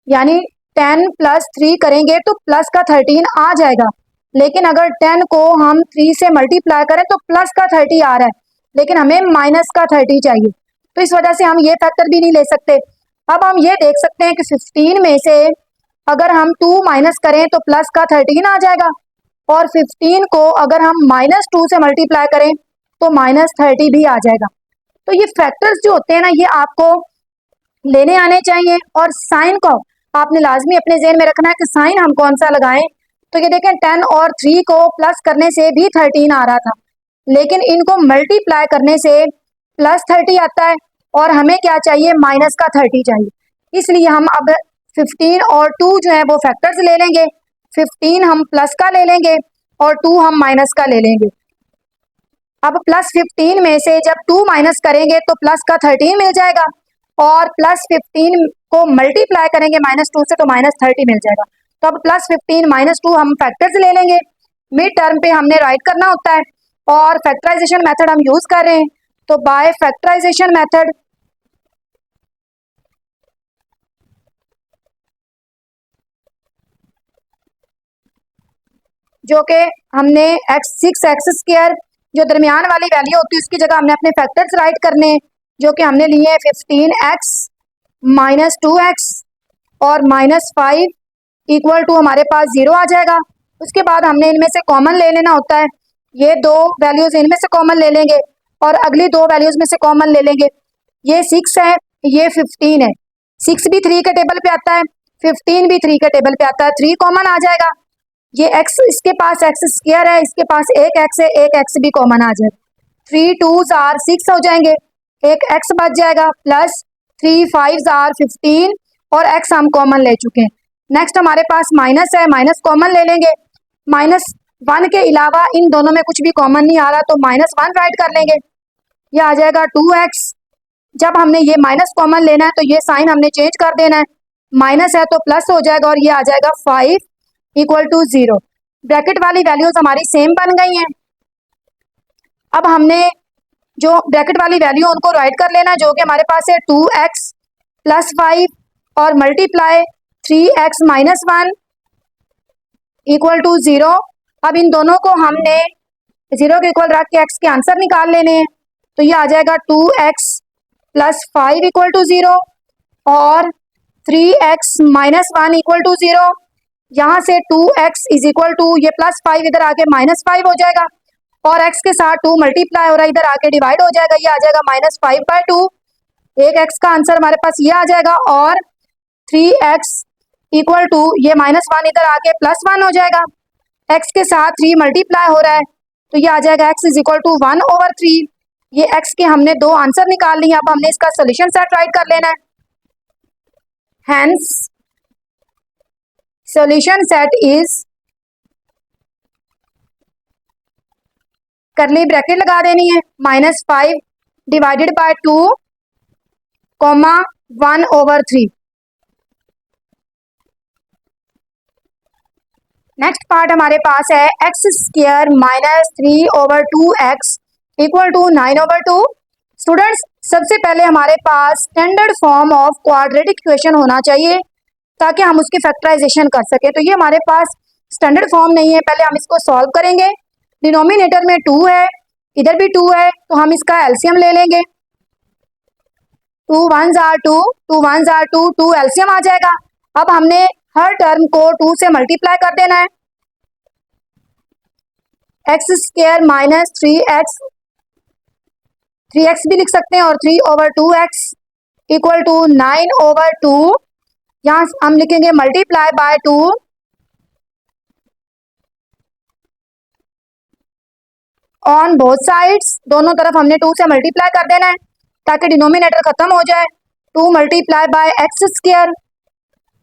यानी 10 + 3 करेंगे तो प्लस का 13 आ जाएगा, लेकिन अगर 10 को हम 3 से मल्टीप्लाई करें तो प्लस का 30 आ रहा है, लेकिन हमें माइनस का 30 चाहिए, तो इस वजह से हम ये फैक्टर भी नहीं ले सकते। अब हम ये देख सकते हैं कि 15 में से अगर हम 2 माइनस करें तो प्लस का 13 आ जाएगा, और 15 को अगर हम -2 से मल्टीप्लाई करें तो -30 भी आ जाएगा। तो ये फैक्टर्स जो होते हैं ना, ये आपको लेने आने चाहिए। और साइन को आपने लाजमी अपने जेहन में रखना है कि साइन हम कौन सा लगाएं। तो ये देखें 10 और 3 को प्लस करने से भी 13 आ रहा था, लेकिन इनको मल्टीप्लाई करने से +30 आता है और हमें क्या चाहिए, माइनस का 30 चाहिए। इसलिए हम अब 15 और 2 जो है वो फैक्टर्स ले लेंगे। 15 हम प्लस का ले लेंगे और 2 हम माइनस का ले लेंगे। अब +15 में से जब 2 माइनस करेंगे तो प्लस का 13 मिल जाएगा, और +15 को मल्टीप्लाई करेंगे -2 से तो -30 मिल जाएगा। तो अब +15 -2 हम फैक्टर्स ले लेंगे। मिड टर्म पे हमने राइट करना होता है और फैक्टराइजेशन मेथड हम यूज कर रहे हैं। तो बाय फैक्टराइजेशन मेथड जो कि हमने x6x² जो दरमियान वाली वैल्यू होती है उसकी जगह हमने अपने फैक्टर्स राइट करने हैं, जो कि हमने लिए हैं 15x -2x और -5 इक्वल टू हमारे पास 0 आ जाएगा। उसके बाद हमने इनमें से कॉमन ले लेना होता है। ये दो वैल्यूज इनमें से कॉमन ले लेंगे और अगली दो वैल्यूज में से कॉमन ले लेंगे। ये 6 है, ये 15 है। 6 भी 3 के टेबल पे आता है, 15 भी 3 के टेबल पे आता है। 3 कॉमन आ जाएगा। ये x, इसके पास x² है, इसके पास एक x है, एक x भी कॉमन आ जाएगा। 3 2s are 6 हो जाएंगे, एक x बच जाएगा, प्लस 3 5s are 15 और x हम कॉमन ले चुके हैं। नेक्स्ट हमारे पास माइनस है, माइनस कॉमन ले लेंगे। -1 के अलावा इन दोनों में कुछ भी कॉमन नहीं आ रहा, तो -1 राइट कर लेंगे। ये आ जाएगा 2x। जब हमने ये माइनस कॉमन लेना है तो ये साइन हमने चेंज कर देना है, माइनस है तो प्लस हो जाएगा और ये आ जाएगा 5 इक्वल टू 0। ब्रैकेट वाली वैल्यूज हमारी सेम बन गई हैं। अब हमने जो ब्रैकेट वाली वैल्यू उनको राइट कर लेना, जो कि हमारे पास है 2x + 5 और मल्टीप्लाई 3x - 1 इक्वल टू 0। अब इन दोनों को हमने 0 के इक्वल रख के x के आंसर निकाल लेने हैं। तो ये आ जाएगा 2x + 5 इक्वल टू 0 और 3x - 1 इक्वल टू 0। यहाँ से 2x इज इक्वल टू ये +5 इधर आके -5 हो जाएगा और x के साथ 2 मल्टीप्लाई हो रहा है, इधर आके डिवाइड हो जाएगा। ये आ जाएगा -5/2। एक x का आंसर हमारे पास ये आ जाएगा और 3x इक्वल टू ये -1 इधर आके +1 हो जाएगा। x के साथ 3 मल्टीप्लाई हो रहा है, तो ये आ जाएगा x इज इक्वल टू 1/3। ये x के हमने दो आंसर निकाल लिए। अब हमने इसका सोल्यूशन सेट राइट कर लेना है। हेंस solution set is, करली ब्रैकेट लगा देनी है, -5 divided by 2 comma 1/3। Next part हमारे पास है x² - 3/2x equal to 9/2। Students, सबसे पहले हमारे पास standard form of quadratic equation होना चाहिए ताकि हम उसकी फैक्टराइजेशन कर सके। तो ये हमारे पास स्टैंडर्ड फॉर्म नहीं है, पहले हम इसको सॉल्व करेंगे। डिनोमिनेटर में 2 है, इधर भी 2 है, तो हम इसका एलसीएम ले लेंगे। 2 1s are 2, 2 1s are 2, 2 LCM आ जाएगा। अब हमने हर टर्म को 2 से मल्टीप्लाई कर देना है। x² - 3x, 3x भी लिख सकते हैं और 3/2x इक्वल टू 9/2। यहाँ हम लिखेंगे multiply by 2 on both sides. दोनों तरफ हमने 2 से मल्टीप्लाई कर देना है ताकि डिनोमिनेटर खत्म हो जाए। 2 multiply by x²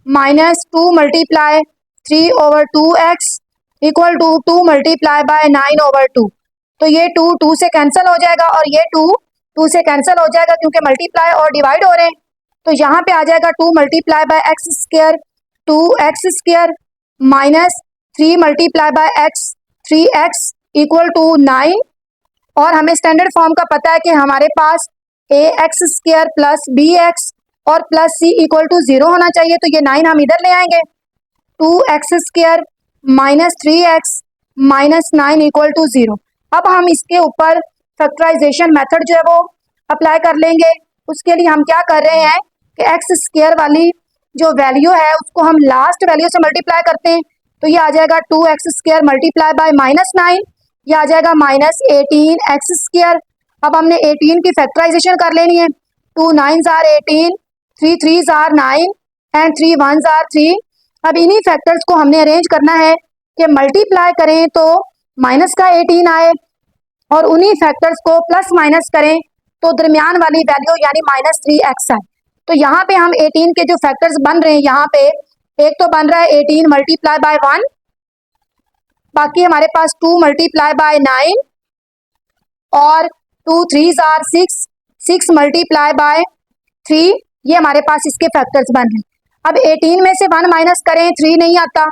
minus 2 multiply 3/2x equal to 2 multiply by 9/2। तो ये 2 2 से कैंसिल हो जाएगा और ये 2 2 से कैंसिल हो जाएगा क्योंकि मल्टीप्लाई और डिवाइड हो रहे हैं। तो यहाँ पे आ जाएगा 2 multiply by x², 2x² minus 3 multiply by x, 3x equal to 9। और हमें स्टैंडर्ड फॉर्म का पता है कि हमारे पास ax² + bx और प्लस c इक्वल टू 0 होना चाहिए। तो ये 9 हम इधर ले आएंगे। 2x² minus 3x minus 9 equal to 0। अब हम इसके ऊपर फैक्टराइजेशन मेथड जो है वो अप्लाई कर लेंगे। उसके लिए हम क्या कर रहे हैं कि x² वाली जो वैल्यू है उसको हम लास्ट वैल्यू से मल्टीप्लाई करते हैं। तो ये आ जाएगा 2x² मल्टीप्लाई बाय -9 ये आ जाएगा -18x²। अब हमने 18 की फैक्टराइजेशन कर लेनी है। 2 9s are 18, 3 3s are 9 and 3 1s are 3। अब इन्हीं फैक्टर्स को हमने अरेंज करना है कि मल्टीप्लाई करें तो माइनस का 18 आए और उन्हीं फैक्टर्स को प्लस माइनस करें तो दरमियान वाली वैल्यू यानी -3x आए। तो यहाँ पे हम 18 के जो फैक्टर्स बन रहे हैं, यहाँ पे एक तो बन रहा है 18 मल्टीप्लाई बाय 1, बाकी हमारे पास 2 मल्टीप्लाई बाय 9 और 2 3s आर 6, 6 मल्टीप्लाई बाय 3। ये हमारे पास इसके फैक्टर्स बन रहे हैं। अब 18 में से 1 माइनस करें 3 नहीं आता,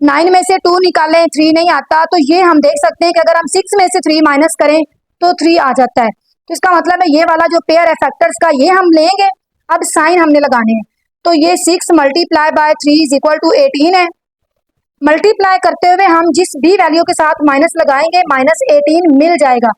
9 में से 2 निकालें 3 नहीं आता, तो ये हम देख सकते हैं कि अगर हम 6 में से 3 माइनस करें तो 3 आ जाता है। तो इसका मतलब है ये वाला जो पेयर है फैक्टर्स का ये हम लेंगे। अब साइन हमने लगाने हैं, तो ये 6 multiply by 3 is equal to 18 है। मल्टीप्लाई करते हुए हम जिस भी वैल्यू के साथ माइनस लगाएंगे -18 मिल जाएगा,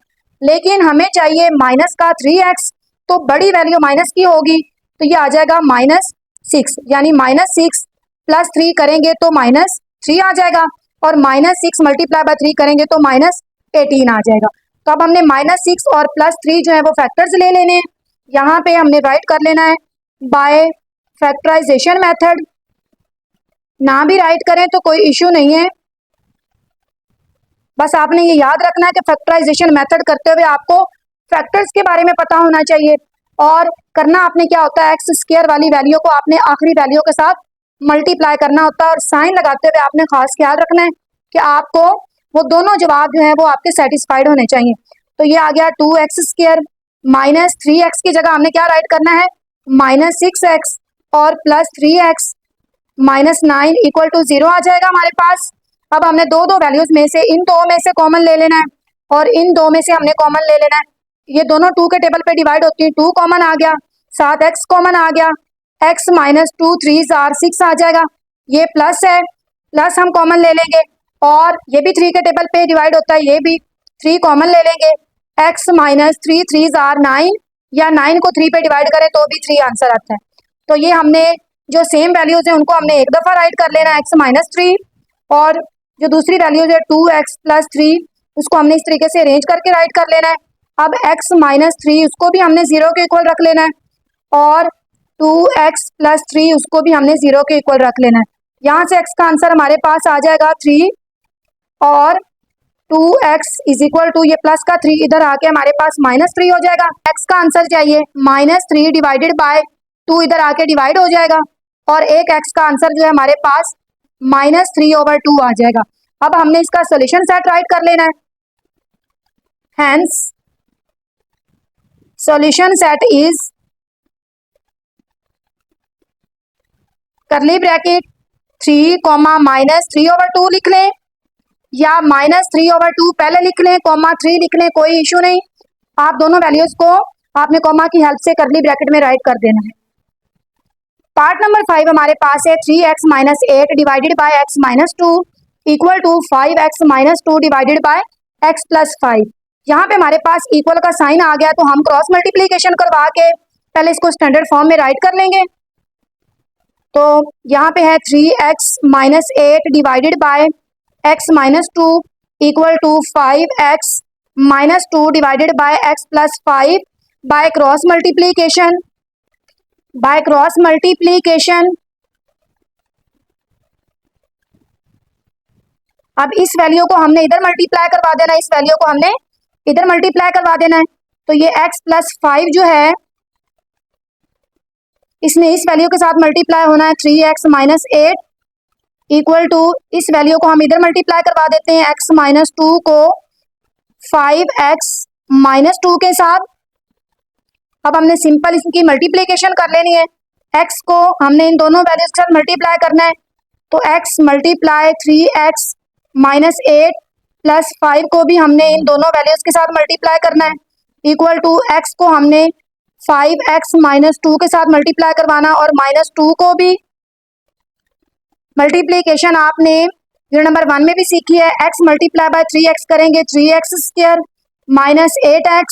लेकिन हमें चाहिए माइनस का 3x, तो बड़ी वैल्यू माइनस की होगी, तो ये आ जाएगा -6, यानी -6 प्लस 3 करेंगे तो -3 आ जाएगा और -6 मल्टीप्लाई बाय 3 करेंगे तो -18 आ जाएगा। तो अब हमने -6 और +3 जो है वो फैक्टर्स ले लेने हैं। यहाँ पे हमने राइट कर लेना है बाय फैक्टराइजेशन मेथड। ना भी राइट करें तो कोई इश्यू नहीं है, बस आपने ये याद रखना है कि फैक्टराइजेशन मेथड करते हुए आपको फैक्टर्स के बारे में पता होना चाहिए। और करना आपने क्या होता है, x² वाली वैल्यू को आपने आखिरी वैल्यू के साथ मल्टीप्लाई करना होता है और साइन लगाते हुए आपने खास ख्याल रखना है कि आपको वो दोनों जवाब जो है वो आपके सेटिस्फाइड होने चाहिए। तो ये आ गया 2x² -3x की जगह हमने क्या राइट करना है, -6x और +3x -9 इक्वल टू 0 आ जाएगा हमारे पास। अब हमने दो वैल्यूज में से इन दो में से कॉमन ले लेना है और इन दो में से हमने कॉमन ले लेना है। ये दोनों 2 के टेबल पे डिवाइड होती है, 2 कॉमन आ गया, साथ x कॉमन आ गया, x -2 3s आर 6 आ जाएगा। ये प्लस है, प्लस हम कॉमन ले लेंगे और ये भी 3 के टेबल पे डिवाइड होता है, ये भी 3 कॉमन ले लेंगे। x -3 3s आर 9, या 9 को 3 पे डिवाइड करें तो भी 3 आंसर आता है। तो ये हमने जो सेम वैल्यूज है उनको हमने एक दफा राइट कर लेना, x -3, और जो दूसरी वैल्यूज है 2x + 3 उसको हमने इस तरीके से अरेंज करके राइट कर लेना है। अब x -3 उसको भी हमने 0 के इक्वल रख लेना है और 2x + 3 उसको भी हमने 0 के इक्वल रख लेना है। यहाँ से x का आंसर हमारे पास आ जाएगा 3 और 2x इज इक्वल टू, ये प्लस का 3 इधर आके हमारे पास -3 हो जाएगा। x का आंसर चाहिए -3 डिवाइडेड बाय 2 इधर आके डिवाइड हो जाएगा और एक x का आंसर जो है हमारे पास -3/2 आ जाएगा। अब हमने इसका सोल्यूशन सेट राइट कर लेना है। Hence solution set is curly bracket 3, -3/2 लिख लें या -3/2 पहले लिख लें, -3 लिख लें, कोई इशू नहीं। आप दोनों वैल्यूज को आपने कॉमा की हेल्प से करली ब्रैकेट में राइट कर देना है। पार्ट नंबर 5 हमारे पास है 3x - 8 divided by x -2 equal to 5x -2 divided by x + 5। यहाँ पे हमारे पास इक्वल का साइन आ गया, तो हम क्रॉस मल्टीप्लीकेशन करवा के पहले इसको स्टैंडर्ड फॉर्म में राइट कर लेंगे। तो यहाँ पे है 3x - 8 divided by x -2 equal to 5x -2 divided by x + 5 by cross multiplication. अब इस वैल्यू को हमने इधर मल्टीप्लाई करवा देना है, इस वैल्यू को हमने इधर मल्टीप्लाई करवा देना है। तो ये x + 5 जो है इसने इस वैल्यू के साथ मल्टीप्लाई होना है, 3x - 8 इक्वल टू, इस वैल्यू को हम इधर मल्टीप्लाई करवा देते हैं, x -2 को 5x -2 के साथ। अब हमने सिंपल इसकी मल्टीप्लीकेशन कर लेनी है। x को हमने इन दोनों वैल्यूज के साथ मल्टीप्लाई करना है, तो x × 3x - 8 + 5 को भी हमने इन दोनों वैल्यूज के साथ मल्टीप्लाई करना है, इक्वल टू x को हमने 5x -2 के साथ मल्टीप्लाई करवाना और -2 को भी। मल्टीप्लीकेशन आपने यूनिट नंबर 1 में भी सीखी है, x × 3x करेंगे 3x² -8x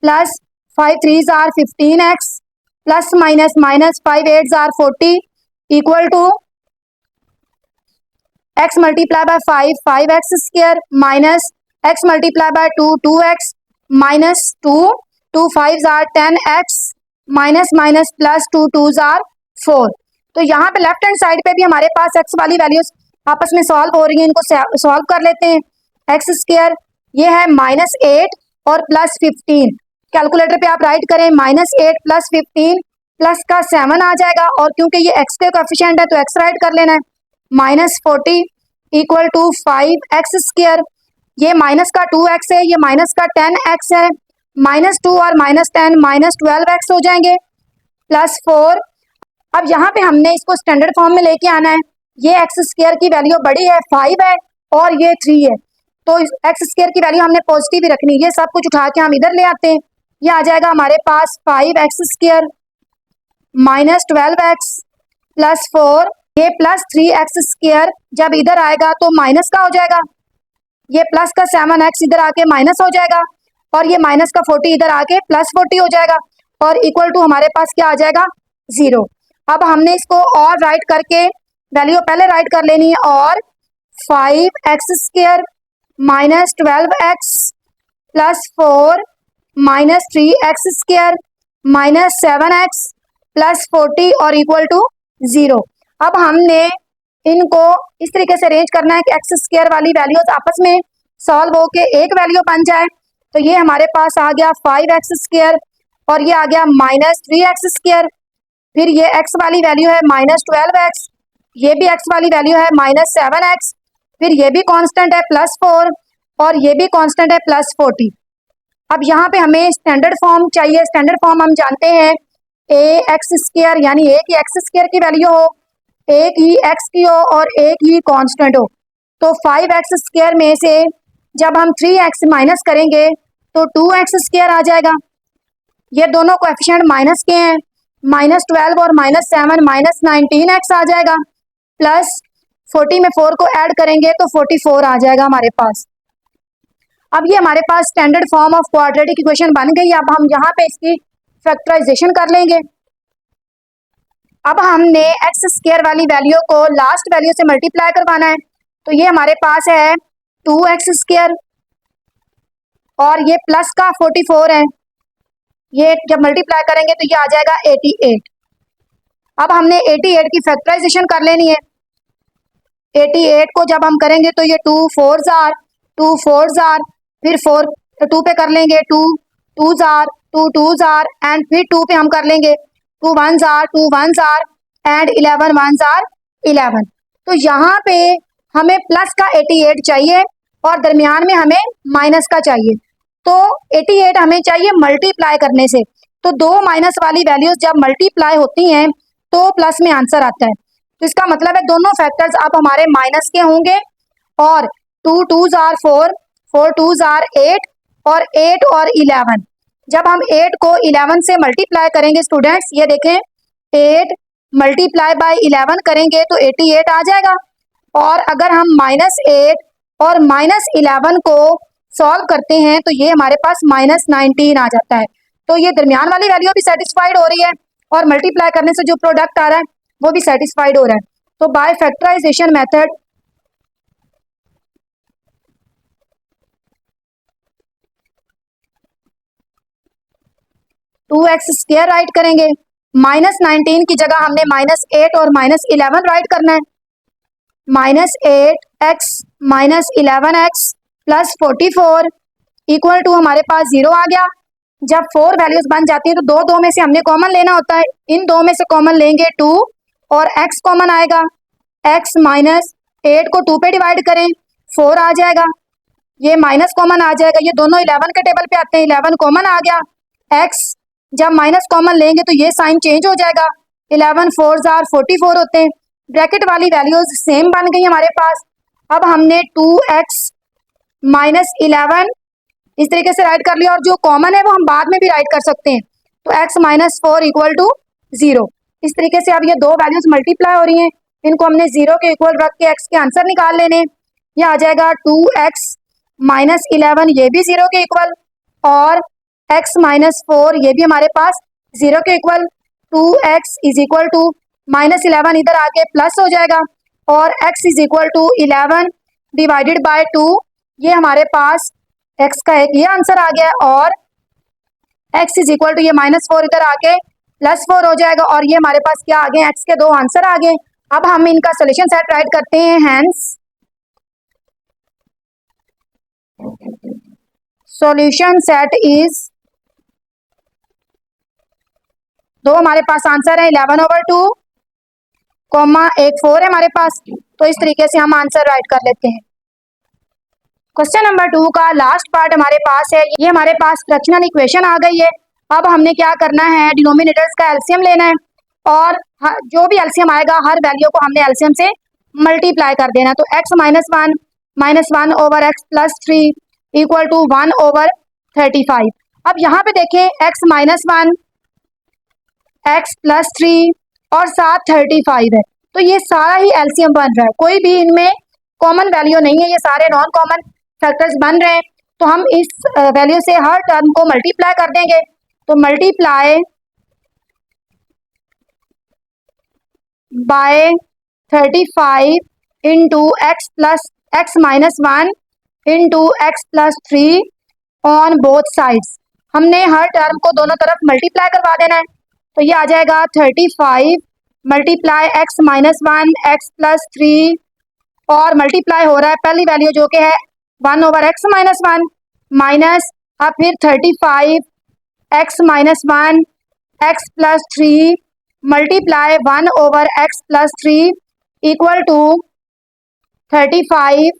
plus 5 3s are 15x plus minus -5 8s are 40 equal to x multiply by 5 5x square minus x multiply bye 2 2x minus 2 2 5 are 10x minus minus plus 2 2 are 4। तो यहाँ पे लेफ्ट हैंड साइड पे भी हमारे पास x वाली वैल्यूज आपस में सॉल्व हो रही हैं, इनको सॉल्व कर लेते हैं। x स्क्वायर ये है -8 और प्लस 15, कैलकुलेटर पे आप राइट करें -8 प्लस 15 प्लस का 7 आ जाएगा, और क्योंकि ये x के कोएफिशिएंट है तो x राइट कर लेना है। -40 इक्वल टू 5x स्क्वायर, ये माइनस का 2x है, ये माइनस का 10x है, -2 और -10 -12x हो जाएंगे, प्लस 4। अब यहाँ पे हमने इसको स्टैंडर्ड फॉर्म में लेके आना है। ये एक्स स्क्वायर की वैल्यू बड़ी है 5 है और ये 3 है, तो एक्स स्क्वायर की वैल्यू हमने पॉजिटिव ही रखनी। ये सब कुछ उठा के हम इधर ले आते हैं, ये आ जाएगा हमारे पास 5x square minus 12x plus 4, ये प्लस 3x स्क्वायर जब इधर आएगा तो माइनस का हो जाएगा, ये प्लस का 7x इधर आके माइनस हो जाएगा, और ये माइनस का 40 इधर आके प्लस 40 हो जाएगा, और इक्वल टू हमारे पास क्या आ जाएगा 0। अब हमने इसको और राइट करके वैल्यू पहले राइट कर लेनी है, और 5x square minus 12x plus 4 minus 3x square minus 7x plus 40 और इक्वल टू 0। अब हमने इनको इस तरीके से अरेंज करना है कि एक्स स्क्वायर वाली वैल्यूज आपस में सॉल्व होके एक वैल्यू बन जाए। तो ये हमारे पास आ गया 5x स्क्वायर और ये आ गया -3x स्क्वायर, फिर ये x वाली वैल्यू है -12x, ये भी x वाली वैल्यू है -7x, फिर ये भी कांस्टेंट है +4 और ये भी कांस्टेंट है +40। अब यहाँ पे हमें स्टैंडर्ड फॉर्म चाहिए। स्टैंडर्ड फॉर्म हम जानते हैं ax स्क्वायर, यानी एक ही एक्स स्क्वायर की वैल्यू हो, एक ही x की हो और एक ही कांस्टेंट हो। तो 5x स्क्वायर में से जब हम 3x माइनस करेंगे तो 2x स्क्वायर आ जाएगा। ये दोनों कोएफिशिएंट माइनस के हैं, -12 और -7 -19x आ जाएगा, प्लस 40 में 4 को ऐड करेंगे तो 44 आ जाएगा हमारे पास। अब ये हमारे पास standard form of quadratic equation बन गई। अब हम यहाँ पे इसकी फैक्टराइजेशन कर लेंगे। अब हमने एक्स स्क्वायर वाली वैल्यू को लास्ट वैल्यू से मल्टीप्लाई करवाना है, तो ये हमारे पास है 2x स्क्वायर और ये प्लस का 44 है, ये जब मल्टीप्लाई करेंगे तो ये आ जाएगा 88। अब हमने 88 की फैक्टराइजेशन कर लेनी है। 88 को जब हम करेंगे तो ये 2 4 जार 2 4 जार, फिर 4 2 पे कर लेंगे 2 2 जार 2 2 जार, एंड फिर 2 पे हम कर लेंगे 2 1 जार 2 1 जार एंड 11 1 जार 11। तो यहाँ पे हमें प्लस का 88 चाहिए और दरमियान में हमें माइनस का चाहिए। तो 88 हमें चाहिए मल्टीप्लाई करने से, तो दो माइनस वाली वैल्यूज जब मल्टीप्लाई होती हैं तो प्लस में आंसर आता है। तो इसका मतलब है दोनों फैक्टर्स अब हमारे माइनस के होंगे, और 2 2 जार 4 4 2 जार 8 और 8 और 11। जब हम 8 को 11 से मल्टीप्लाई करेंगे स्टूडेंट्स, ये देखें 8 मल्टीप्लाई बाय 11 करेंगे तो 88 आ जाएगा, और अगर हम -8 और -11 को सॉल्व करते हैं तो ये हमारे पास -19 आ जाता है। तो ये दरमियान वाली वैल्यू भी सेटिस्फाइड हो रही है और मल्टीप्लाई करने से जो प्रोडक्ट आ रहा है वो भी सेटिस्फाइड हो रहा है। तो by factorisation method (2x square write करेंगे, -19 की जगह हमने -8 और -11 राइट करना है। -8x -11x plus 44 equal to हमारे पास 0 आ गया। जब 4 वैल्यूज बन जाती है तो दो में से हमने कॉमन लेना होता है, इन दो में से कॉमन लेंगे 2 और x कॉमन आएगा, x -8 को 2 पे डिवाइड करें 4 आ जाएगा, ये माइनस कॉमन आ जाएगा, ये दोनों 11 के टेबल पे आते हैं, 11 कॉमन आ गया। x जब माइनस कॉमन लेंगे तो ये साइन चेंज हो जाएगा, 11 4 जार 44 होते हैं। ब्रैकेट वाली वैल्यूज सेम बन गई हमारे पास। अब हमने 2x -11 इस तरीके से राइट कर लिया, और जो कॉमन है वो हम बाद में भी राइट कर सकते हैं, तो x -4 इक्वल टू 0। इस तरीके से अब ये दो वैल्यूज मल्टीप्लाई हो रही हैं, इनको हमने 0 के इक्वल रख के x के आंसर निकाल लेने। ये आ जाएगा 2x -11, ये भी 0 के इक्वल, और x -4 ये भी हमारे पास 0 के equal. 2x is equal to -11 इधर आके प्लस हो जाएगा, और x is equal to 11 divided by 2, ये हमारे पास x का एक ये आंसर आ गया और x इज इक्वल टू ये -4 इधर आके +4 हो जाएगा और ये हमारे पास क्या आ गए, x के दो आंसर आ गए। अब हम इनका सोल्यूशन सेट राइट करते हैं। हेंस सॉल्यूशन सेट इज, दो हमारे पास आंसर है 11/2 कॉमा एक 4 है हमारे पास, तो इस तरीके से हम आंसर राइट कर लेते हैं। क्वेश्चन नंबर 2 का लास्ट पार्ट हमारे पास है, ये हमारे पास फ्रैक्शनल इक्वेशन आ गई है। अब हमने क्या करना है, डिनोमिनेटर्स का एलसीएम लेना है और जो भी एलसीएम आएगा हर वैल्यू को हमने एलसीएम से मल्टीप्लाई कर देना। तो x -1 over x plus 3 equal to 1/35। अब यहाँ पे देखें x -1 x प्लस 3 और साथ 35 है, तो ये सारा ही एलसीएम बन रहा है, कोई भी इनमें कॉमन वैल्यू नहीं है, ये सारे नॉन कॉमन फैक्टर्स बन रहे हैं। तो हम इस वैल्यू से हर टर्म को मल्टीप्लाई कर देंगे। तो multiply by 35 into x -1 into x plus 3 on both sides. हमने हर टर्म को दोनों तरफ मल्टीप्लाई करवा देना है। तो ये आ जाएगा 35 मल्टीप्लाई x -1 x प्लस 3 और मल्टीप्लाई हो रहा है पहली वैल्यू जो कि है 1/x -1 माइनस, अब फिर 35 x -1 x plus 3 multiply 1/x plus 3 equal to 35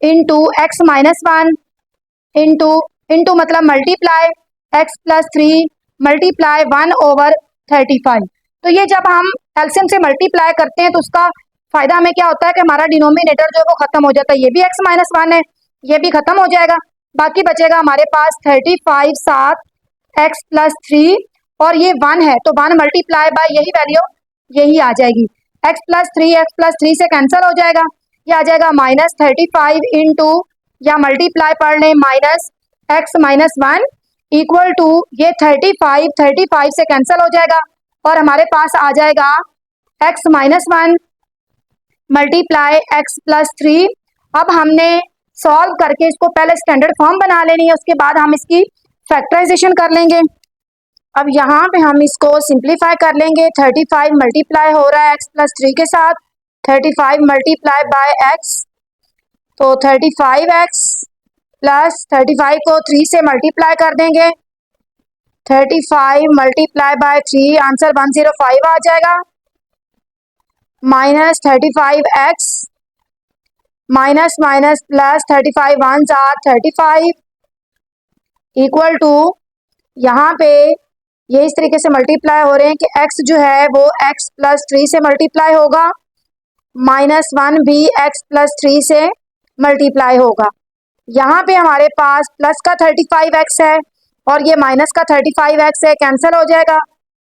into x -1 into मतलब मल्टीप्लाई x प्लस 3 मल्टीप्लाई 1/35। तो ये जब हम एलसीएम से मल्टीप्लाई करते हैं तो उसका फायदा हमें क्या होता है कि हमारा डिनोमिनेटर जो है वो खत्म हो जाता है, ये भी x -1 है, ये भी खत्म हो जाएगा, बाकी बचेगा हमारे पास 35 साथ x प्लस 3 और ये 1 है, तो 1 मल्टीप्लाई बाय यही वैल्यू यही आ जाएगी, x प्लस 3 से कैंसिल हो जाएगा, ये आ जाएगा -35 इंटू या मल्टीप्लाई पढ़ लें -x -1 इक्वल टू ये 35 से कैंसिल हो जाएगा और हमारे पास आ जाएगा x -1 मल्टीप्लाई x प्लस 3। अब हमने सॉल्व करके इसको पहले स्टैंडर्ड फॉर्म बना लेनी है, उसके बाद हम इसकी फैक्टराइजेशन कर लेंगे। अब यहाँ पे हम इसको सिंप्लीफाई कर लेंगे। 35 मल्टीप्लाई हो रहा है x प्लस 3 के साथ, 35 मल्टीप्लाई बाय x, तो 35x प्लस 35 को 3 से मल्टीप्लाई कर देंगे, 35 मल्टीप्लाई बाय 3 आंसर 105 आ जाएगा, minus 35x minus minus plus 35 1 are 35 equal to, यहाँ पे ये इस तरीके से मल्टीप्लाई हो रहे हैं कि x जो है वो x प्लस 3 से मल्टीप्लाई होगा, -1 भी x प्लस 3 से मल्टीप्लाई होगा। यहाँ पे हमारे पास प्लस का 35x है और ये माइनस का 35x है, कैंसिल हो जाएगा,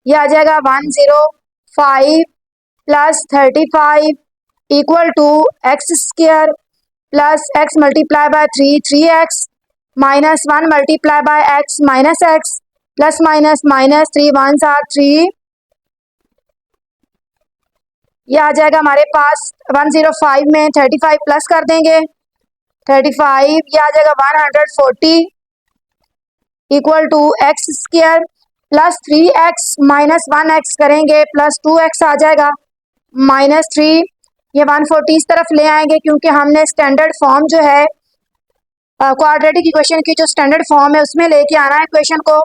ये आ जाएगा 105 plus 35 equal to x square plus x multiply by 3x minus 1 multiply by x minus x plus minus minus 3 1 are 3, ये आ जाएगा हमारे पास 105 में 35 प्लस कर देंगे, 35 ये आ जाएगा 140 equal to x square plus 3x minus 1x करेंगे प्लस 2x आ जाएगा, -3, ये 140 इस तरफ ले आएंगे क्योंकि हमने स्टैंडर्ड फॉर्म जो है क्वाड्रेटिक इक्वेशन की जो स्टैंडर्ड फॉर्म है उसमें लेके आना है इक्वेशन को।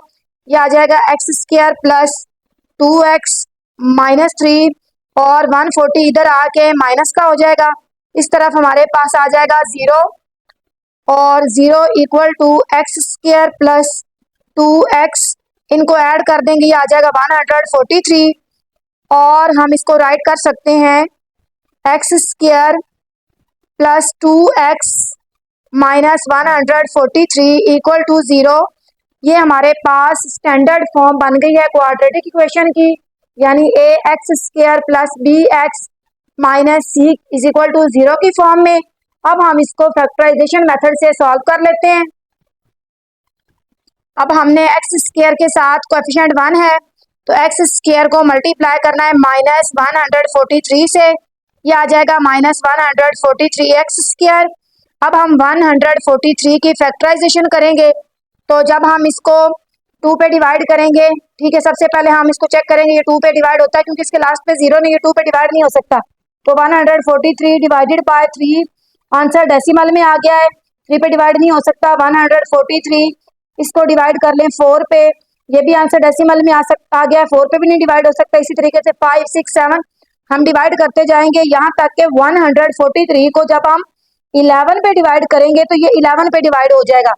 ये आ जाएगा x स्क्वायर प्लस 2x -3 और 140 इधर आके माइनस का हो जाएगा, इस तरफ हमारे पास आ जाएगा 0 और 0 equal to x square plus 2x, इनको ऐड कर देंगे, ये आ जाएगा 143 और हम इसको राइट कर सकते हैं x square plus 2x minus 143 equal to 0। ये हमारे पास स्टैंडर्ड फॉर्म बन गई है क्वाड्रेटिक इक्वेशन की, यानी ax square plus bx minus c is equal to 0 की फॉर्म में। अब हम इसको फैक्टराइजेशन मेथड से सॉल्व कर लेते हैं। अब हमने x स्क्वायर के साथ कोएफिशिएंट 1 है तो x स्क्वायर को मल्टीप्लाई करना है -143 से, ये आ जाएगा -143x²। अब हम 143 की फैक्टराइजेशन करेंगे, तो जब हम इसको 2 पे डिवाइड करेंगे, ठीक है, सबसे पहले हम इसको चेक करेंगे ये 2 पे डिवाइड होता है, क्योंकि इसके लास्ट पे 0 नहीं है, 2 पे डिवाइड नहीं हो सकता। तो 143 डिवाइडेड बाय 3, आंसर डेसिमल में आ गया है, 3 पे डिवाइड नहीं हो सकता। 143 इसको डिवाइड कर लें 4 पे, ये भी आंसर डेसिमल में आ गया है, 4 पे भी नहीं डिवाइड हो सकता। इसी तरीके से 5, 6, 7 हम डिवाइड करते जाएंगे यहाँ तक के 143 को जब हम 11 पे डिवाइड करेंगे तो ये 11 पे डिवाइड हो जाएगा।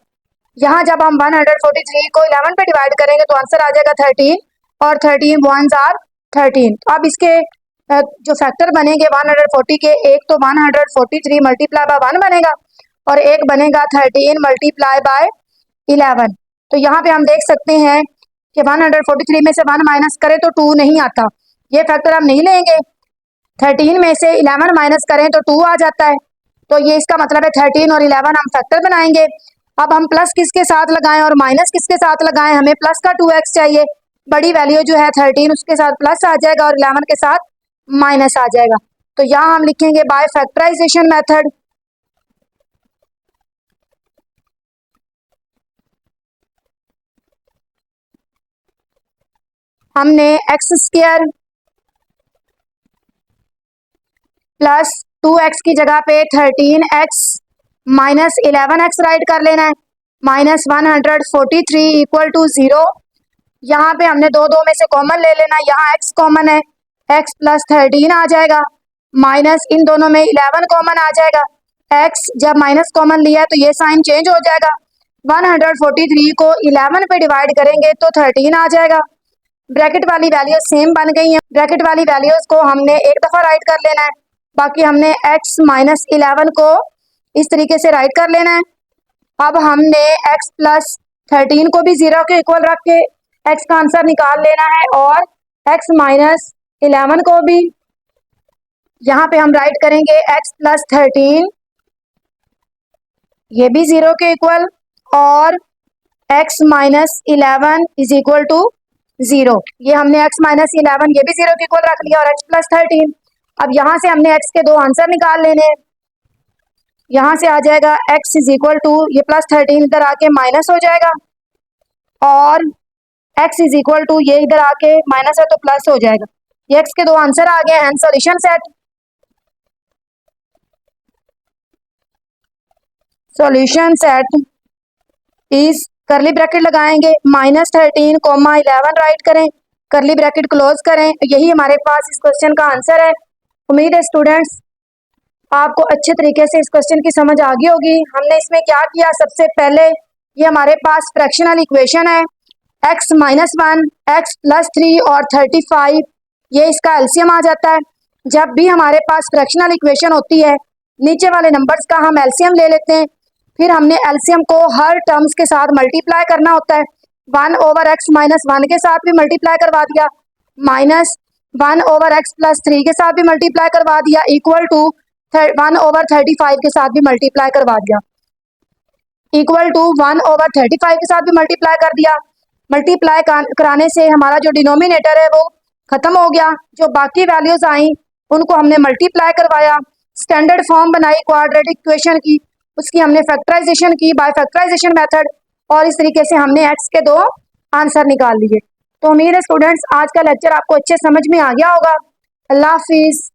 यहाँ जब हम 143 को 11 पे डिवाइड करेंगे तो आंसर आ जाएगा 13, और 13 1s आर 13। अब इसके जो फैक्टर बनेंगे 140 के, एक तो 143 मल्टीप्लाई बाय 1 बनेगा, और एक बनेगा 13 मल्टीप्लाई बाय 11। तो यहाँ पे हम देख सकते हैं कि 143 में से 1 माइनस करें तो 2 नहीं आता, ये फैक्टर हम नहीं लेंगे। 13 में से 11 माइनस करें तो 2 आ जाता है, तो ये इसका मतलब है 13 और 11 हम फैक्टर बनाएंगे। अब हम प्लस किसके साथ लगाएं और माइनस किसके साथ लगाएं, हमें प्लस का 2x चाहिए। बड़ी वैल्यू जो है 13 उसके साथ प्लस आ जाएगा और 11 के साथ माइनस आ जाएगा। तो यहाँ हम लिखेंगे बाय फैक्टराइजेशन मेथड। हमने x² प्लस 2x की जगह पे 13x माइनस 11x राइट कर लेना है, -143 इक्वल टू 0। यहाँ पे हमने दो दो में से कॉमन ले लेना, यहाँ x कॉमन है, x प्लस 13 आ जाएगा, माइनस इन दोनों में 11 कॉमन आ जाएगा। x जब माइनस कॉमन लिया है तो ये साइन चेंज हो जाएगा। 143 को 11 पे डिवाइड करेंगे तो 13 आ जाएगा। ब्रैकेट वाली वैल्यूज सेम बन गई हैं, ब्रैकेट वाली वैल्यूज को हमने एक दफा राइट कर लेना है, बाकी हमने x माइनस 11 को इस तरीके से राइट कर लेना है। अब हमने x प्लस 13 को भी 0 के इक्वल रख के x का आंसर निकाल लेना है, और x माइनस 11 को भी यहाँ पे हम राइट करेंगे x प्लस 13, ये भी 0 के इक्वल, और x minus 11 is equal to 0। ये हमने x माइनस 11 ये भी 0 के इक्वल रख लिया, और x प्लस 13। अब यहाँ से हमने x के दो आंसर निकाल लेने हैं। यहाँ से आ जाएगा x इज इक्वल टू, ये प्लस 13 इधर आके माइनस हो जाएगा, और x इज इक्वल टू ये इधर आके माइनस है तो प्लस हो जाएगा। ये x के दो आंसर आ गए and solution set. Solution set is, curly bracket लगाएंगे, -13 कोमा 11 राइट करें, करली ब्रैकेट क्लोज करें, यही हमारे पास इस क्वेश्चन का आंसर है। उम्मीद है स्टूडेंट्स आपको अच्छे तरीके से इस क्वेश्चन की समझ आ गई होगी। हमने इसमें क्या किया, सबसे पहले ये हमारे पास फ्रैक्शनल इक्वेशन है, x माइनस 1, x प्लस 3 और 35, ये इसका एलसीएम आ जाता है। जब भी हमारे पास फ्रैक्शनल इक्वेशन होती है, नीचे वाले नंबर्स का हम एलसीएम ले लेते हैं, फिर हमने एलसीएम को हर टर्म्स के साथ मल्टीप्लाई करना होता है। 1/x माइनस 1 के साथ भी मल्टीप्लाई करवा दिया, -1/x प्लस 3 के साथ भी मल्टीप्लाई करवा दिया, इक्वल टू 1/35 के साथ भी मल्टीप्लाई करवा दिया, इक्वल टू 1/35 के साथ भी मल्टीप्लाई कर दिया। मल्टीप्लाई कराने से हमारा जो डिनोमिनेटर है वो खत्म हो गया, जो बाकी वैल्यूज आई उनको हमने मल्टीप्लाई करवाया, स्टैंडर्ड फॉर्म बनाई क्वाड्रेटिक इक्वेशन की, उसकी हमने फैक्टराइजेशन की बाय फैक्टराइजेशन मेथड, और इस तरीके से हमने x के दो आंसर निकाल लिए। तो उम्मीद है स्टूडेंट्स आज का लेक्चर आपको अच्छे समझ में आ गया होगा। अल्लाह हाफिज।